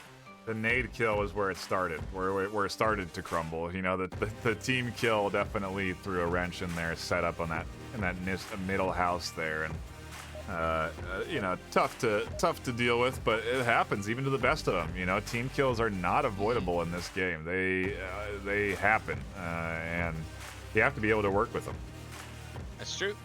The nade kill was where it started, where it started to crumble. You know, the team kill definitely threw a wrench in there, set up on in that middle house there, and you know, tough to deal with, but it happens even to the best of them. You know, team kills are not avoidable in this game. They happen, and you have to be able to work with them. That's true.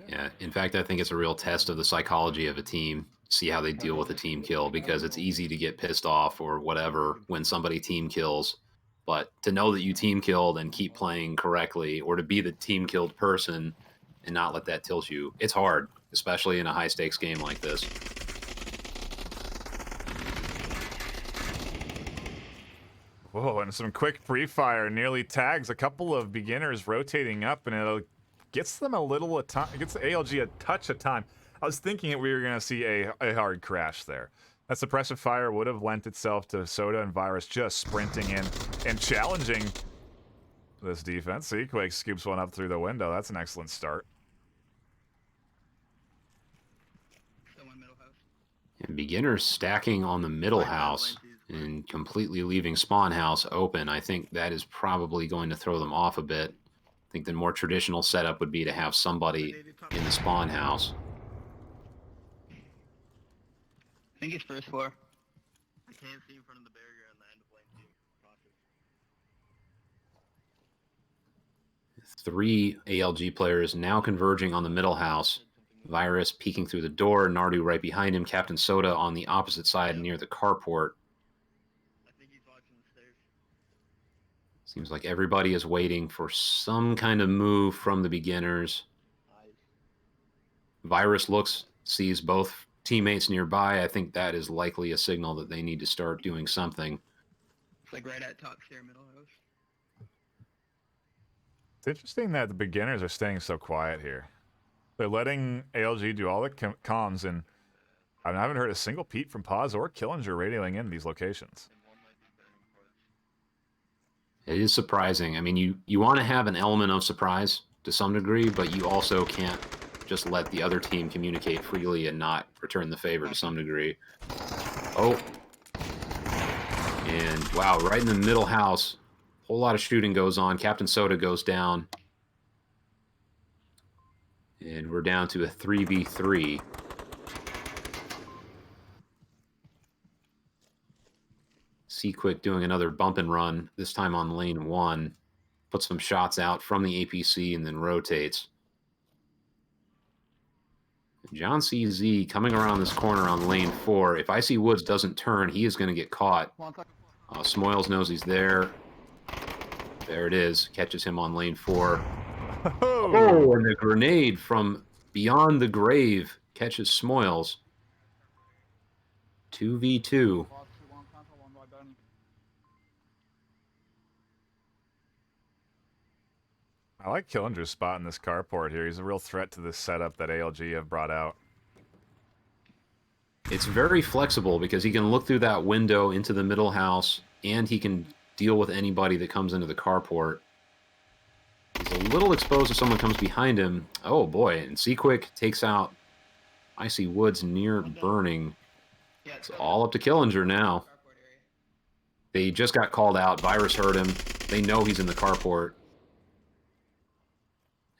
Yeah, in fact, I think it's a real test of the psychology of a team. See how they deal with a team kill, because it's easy to get pissed off or whatever when somebody team kills, but to know that you team killed and keep playing correctly, or to be the team killed person and not let that tilt you, it's hard, especially in a high stakes game like this. Whoa, and some quick pre-fire nearly tags a couple of beginners rotating up, and it gets them a little a time, gets the ALG a touch of time. I was thinking that we were going to see a hard crash there. That suppressive fire would have lent itself to Soda and Virus just sprinting in and challenging this defense. See, Quake scoops one up through the window. That's an excellent start. Still one middle house. And beginners stacking on the middle Lane two, house lane two. and completely leaving spawn house open. I think that is probably going to throw them off a bit. I think the more traditional setup would be to have somebody in the spawn house. I think it's first floor. I can't see in front of the barrier on the end of lane 2. Cautious. 3 ALG players now converging on the middle house. Virus peeking through the door, Nardu right behind him, Captain Soda on the opposite side near the carport. I think he's watching the stairs. Seems like everybody is waiting for some kind of move from the beginners. Virus looks, sees both teammates nearby. I think that is likely a signal that they need to start doing something. It's like right at top stair, middle house. It's interesting that the beginners are staying so quiet here. They're letting ALG do all the comms, and I haven't heard a single peep from Paz or Killinger radioing in these locations. It is surprising. I mean, you want to have an element of surprise to some degree, but you also can't just let the other team communicate freely and not return the favor to some degree. Oh. And wow, right in the middle house, a whole lot of shooting goes on. Captain Soda goes down. And we're down to a 3v3. Quick doing another bump and run, this time on lane 1. Puts some shots out from the APC and then rotates. John CZ coming around this corner on lane 4. If Icy Woods doesn't turn, he is going to get caught. Smoils knows he's there. There it is. Catches him on lane 4. Oh, and the grenade from beyond the grave catches Smoils. 2v2. I like Killinger's spot in this carport here. He's a real threat to this setup that ALG have brought out. It's very flexible because he can look through that window into the middle house, and he can deal with anybody that comes into the carport. He's a little exposed if someone comes behind him. Oh boy, and Quick takes out Icy Woods near burning. It's all up to Killinger now. They just got called out. Virus heard him. They know he's in the carport.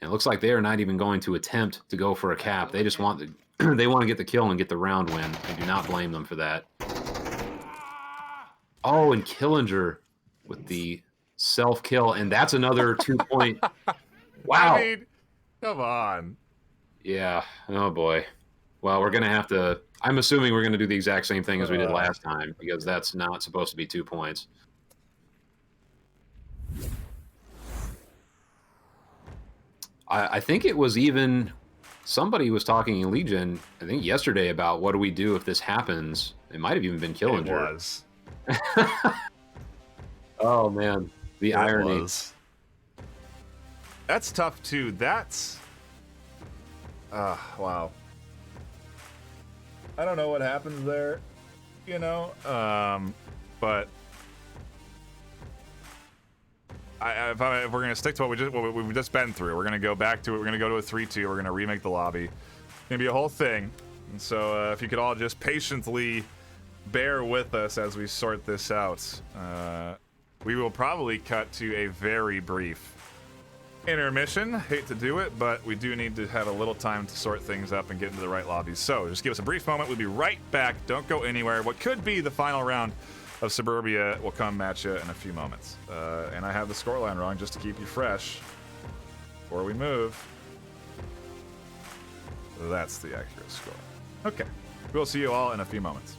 And it looks like they are not even going to attempt to go for a cap. They just want the they want to get the kill and get the round win. I do not blame them for that. Oh, and Killinger with the self-kill, and that's another 2-point. Wow. I mean, come on. Yeah. Oh boy. Well, we're gonna have to. I'm assuming we're gonna do the exact same thing as we did last time because that's not supposed to be 2 points. I think it was even somebody was talking in Legion, I think yesterday, about what do we do if this happens. It might have even been Killinger. It was. Oh man, the irony. Was. That's tough too. That's wow. I don't know what happens there, you know, but if we're gonna stick to what we've just been through, we're gonna go back to it. We're gonna go to a 3-2. We're gonna remake the lobby. It's gonna be a whole thing. And so if you could all just patiently bear with us as we sort this out, we will probably cut to a very brief intermission. Hate to do it, but we do need to have a little time to sort things up and get into the right lobbies. So just give us a brief moment. We'll be right back. Don't go anywhere. What could be the final round of Suburbia will come at you in a few moments. And I have the scoreline wrong just to keep you fresh before we move. That's the accurate score. Okay. We'll see you all in a few moments.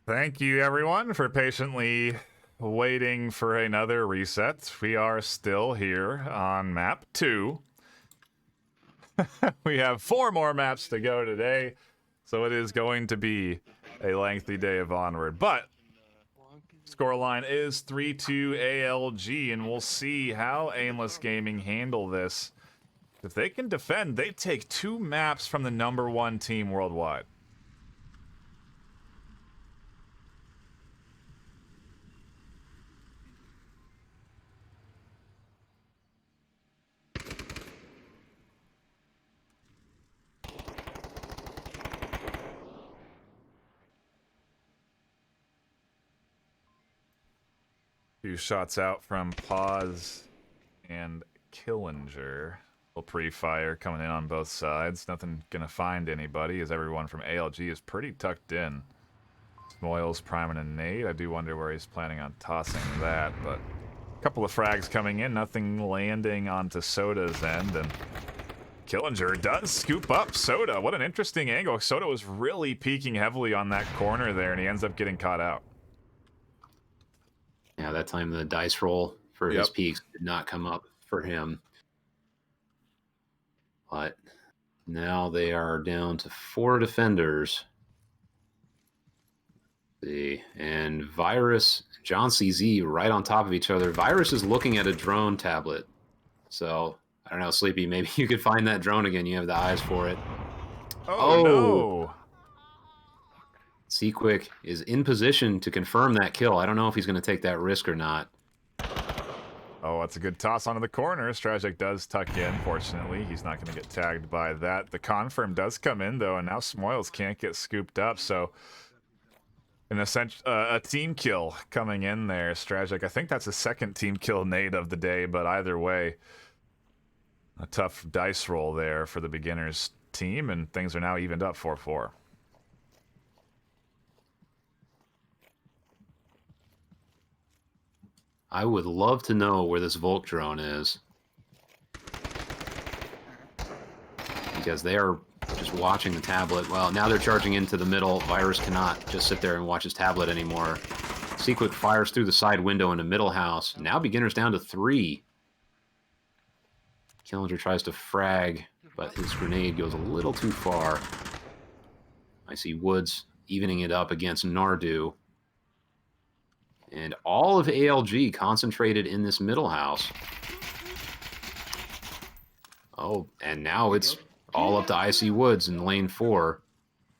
Thank you, everyone, for patiently waiting for another reset. We are still here on map 2. We have 4 more maps to go today, so it is going to be a lengthy day of Onward. But scoreline is 3-2 ALG, and we'll see how Aimless Gaming handle this. If they can defend, they take 2 maps from the #1 team worldwide. Few shots out from Pause and Killinger. Little pre-fire coming in on both sides. Nothing gonna find anybody, as everyone from ALG is pretty tucked in. Smoyle's priming a nade. I do wonder where he's planning on tossing that, but a couple of frags coming in, nothing landing onto Soda's end, and Killinger does scoop up Soda. What an interesting angle. Soda was really peeking heavily on that corner there, and he ends up getting caught out. Yeah, that time the dice roll for his peaks did not come up for him. But now they are down to 4 defenders. See, and Virus, John CZ right on top of each other. Virus is looking at a drone tablet. So, I don't know, Sleepy, maybe you could find that drone again. You have the eyes for it. Oh no! Seaquick is in position to confirm that kill. I don't know if he's going to take that risk or not. Oh, that's a good toss onto the corner. Stragic does tuck in. Fortunately, he's not going to get tagged by that. The confirm does come in, though, and now Smoyles can't get scooped up. So, in a sense, a team kill coming in there. Stragic, I think that's the 2nd team kill nade of the day, but either way, a tough dice roll there for the beginners team, and things are now evened up 4-4. I would love to know where this Volk drone is. Because they are just watching the tablet. Well, now they're charging into the middle. Virus cannot just sit there and watch his tablet anymore. Seaquick fires through the side window into middle house. Now beginners down to 3. Killinger tries to frag, but his grenade goes a little too far. I see Woods evening it up against Nardu. And all of ALG concentrated in this middle house. Oh, and now it's all up to IC Woods in lane 4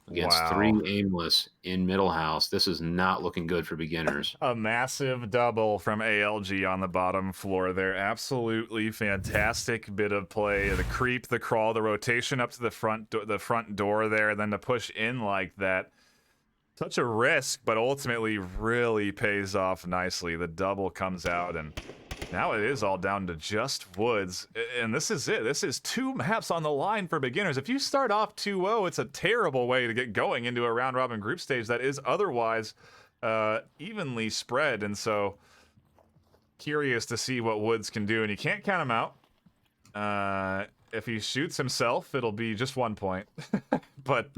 against 3 Aimless in middle house. This is not looking good for beginners. A massive double from ALG on the bottom floor there. Absolutely fantastic bit of play. The creep, the crawl, the rotation up to the front door there, and then to push in like that. Such a risk, but ultimately really pays off nicely. The double comes out, and now it is all down to just Woods. And this is it. This is 2 maps on the line for beginners. If you start off 2-0, it's a terrible way to get going into a round-robin group stage that is otherwise evenly spread. And so, curious to see what Woods can do. And you can't count him out. If he shoots himself, it'll be just 1 point. But...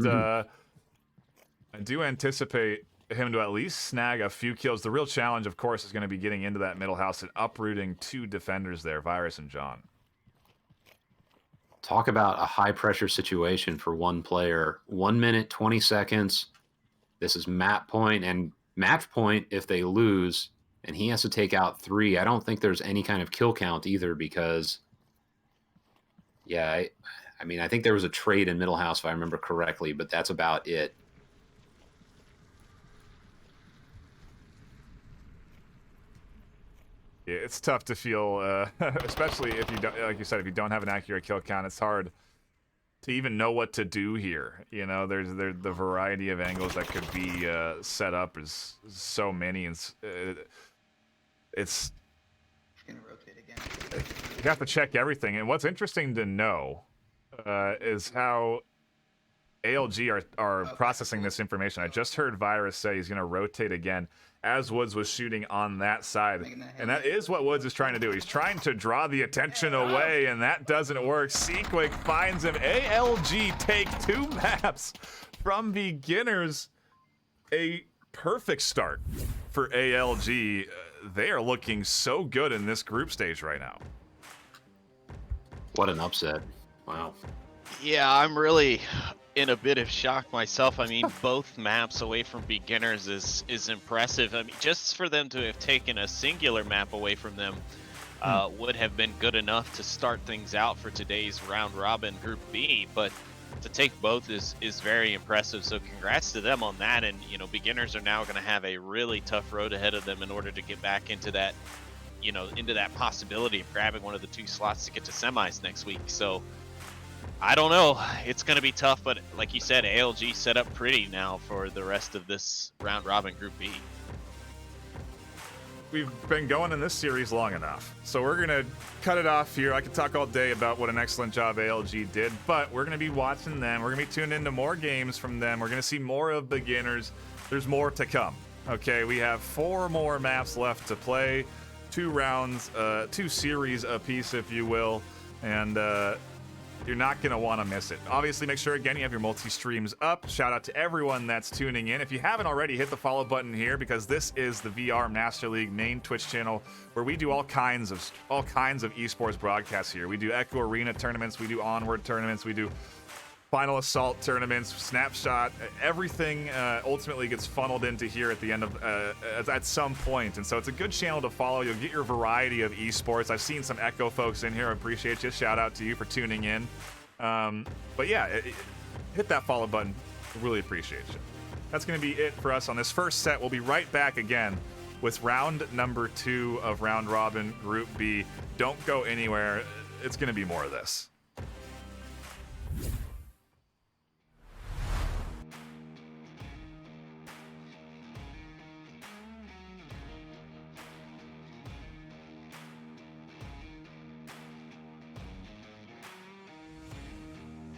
I do anticipate him to at least snag a few kills. The real challenge, of course, is going to be getting into that middle house and uprooting 2 defenders there, Virus and John. Talk about a high-pressure situation for one player. 1 minute, 20 seconds. This is map point and match point if they lose, and he has to take out 3. I don't think there's any kind of kill count either because, yeah, I mean, I think there was a trade in middle house if I remember correctly, but that's about it. It's tough to feel, especially if you don't, like you said, if you don't have an accurate kill count, it's hard to even know what to do here. You know, there's the variety of angles that could be set up is so many, and it's gonna rotate again. You have to check everything. And what's interesting to know is how ALG are processing this information. I just heard Virus say he's going to rotate again as Woods was shooting on that side. And that is what Woods is trying to do. He's trying to draw the attention away, and that doesn't work. Seaquick finds him. ALG take 2 maps from beginners. A perfect start for ALG. They are looking so good in this group stage right now. What an upset. Wow. Yeah, I'm really in a bit of shock myself. I mean, both maps away from beginners is impressive. I mean, just for them to have taken a singular map away from them would have been good enough to start things out for today's round robin Group B. But to take both is very impressive. So congrats to them on that. And you know, beginners are now going to have a really tough road ahead of them in order to get back into that, you know, into that possibility of grabbing one of the 2 slots to get to semis next week. So I don't know. It's going to be tough, but like you said, ALG set up pretty now for the rest of this round robin Group B. We've been going in this series long enough, so we're going to cut it off here. I could talk all day about what an excellent job ALG did, but we're going to be watching them. We're going to be tuned into more games from them. We're going to see more of beginners. There's more to come. Okay, we have 4 more maps left to play, 2 rounds, 2 series apiece, if you will, and you're not going to want to miss it. Obviously, make sure, again, you have your multi-streams up. Shout out to everyone that's tuning in. If you haven't already, hit the follow button here, because this is the VR Master League main Twitch channel where we do all kinds of esports broadcasts here. We do Echo Arena tournaments, we do Onward tournaments, we do Final Assault tournaments, Snapshot. Everything ultimately gets funneled into here at the end of at some point, and so it's a good channel to follow. You'll get your variety of esports. I've seen some Echo folks in here. I appreciate you. Shout out to you for tuning in. But yeah, hit that follow button. Really appreciate you. That's going to be it for us on this first set. We'll be right back again with round number 2 of round robin Group B. Don't go anywhere. It's going to be more of this.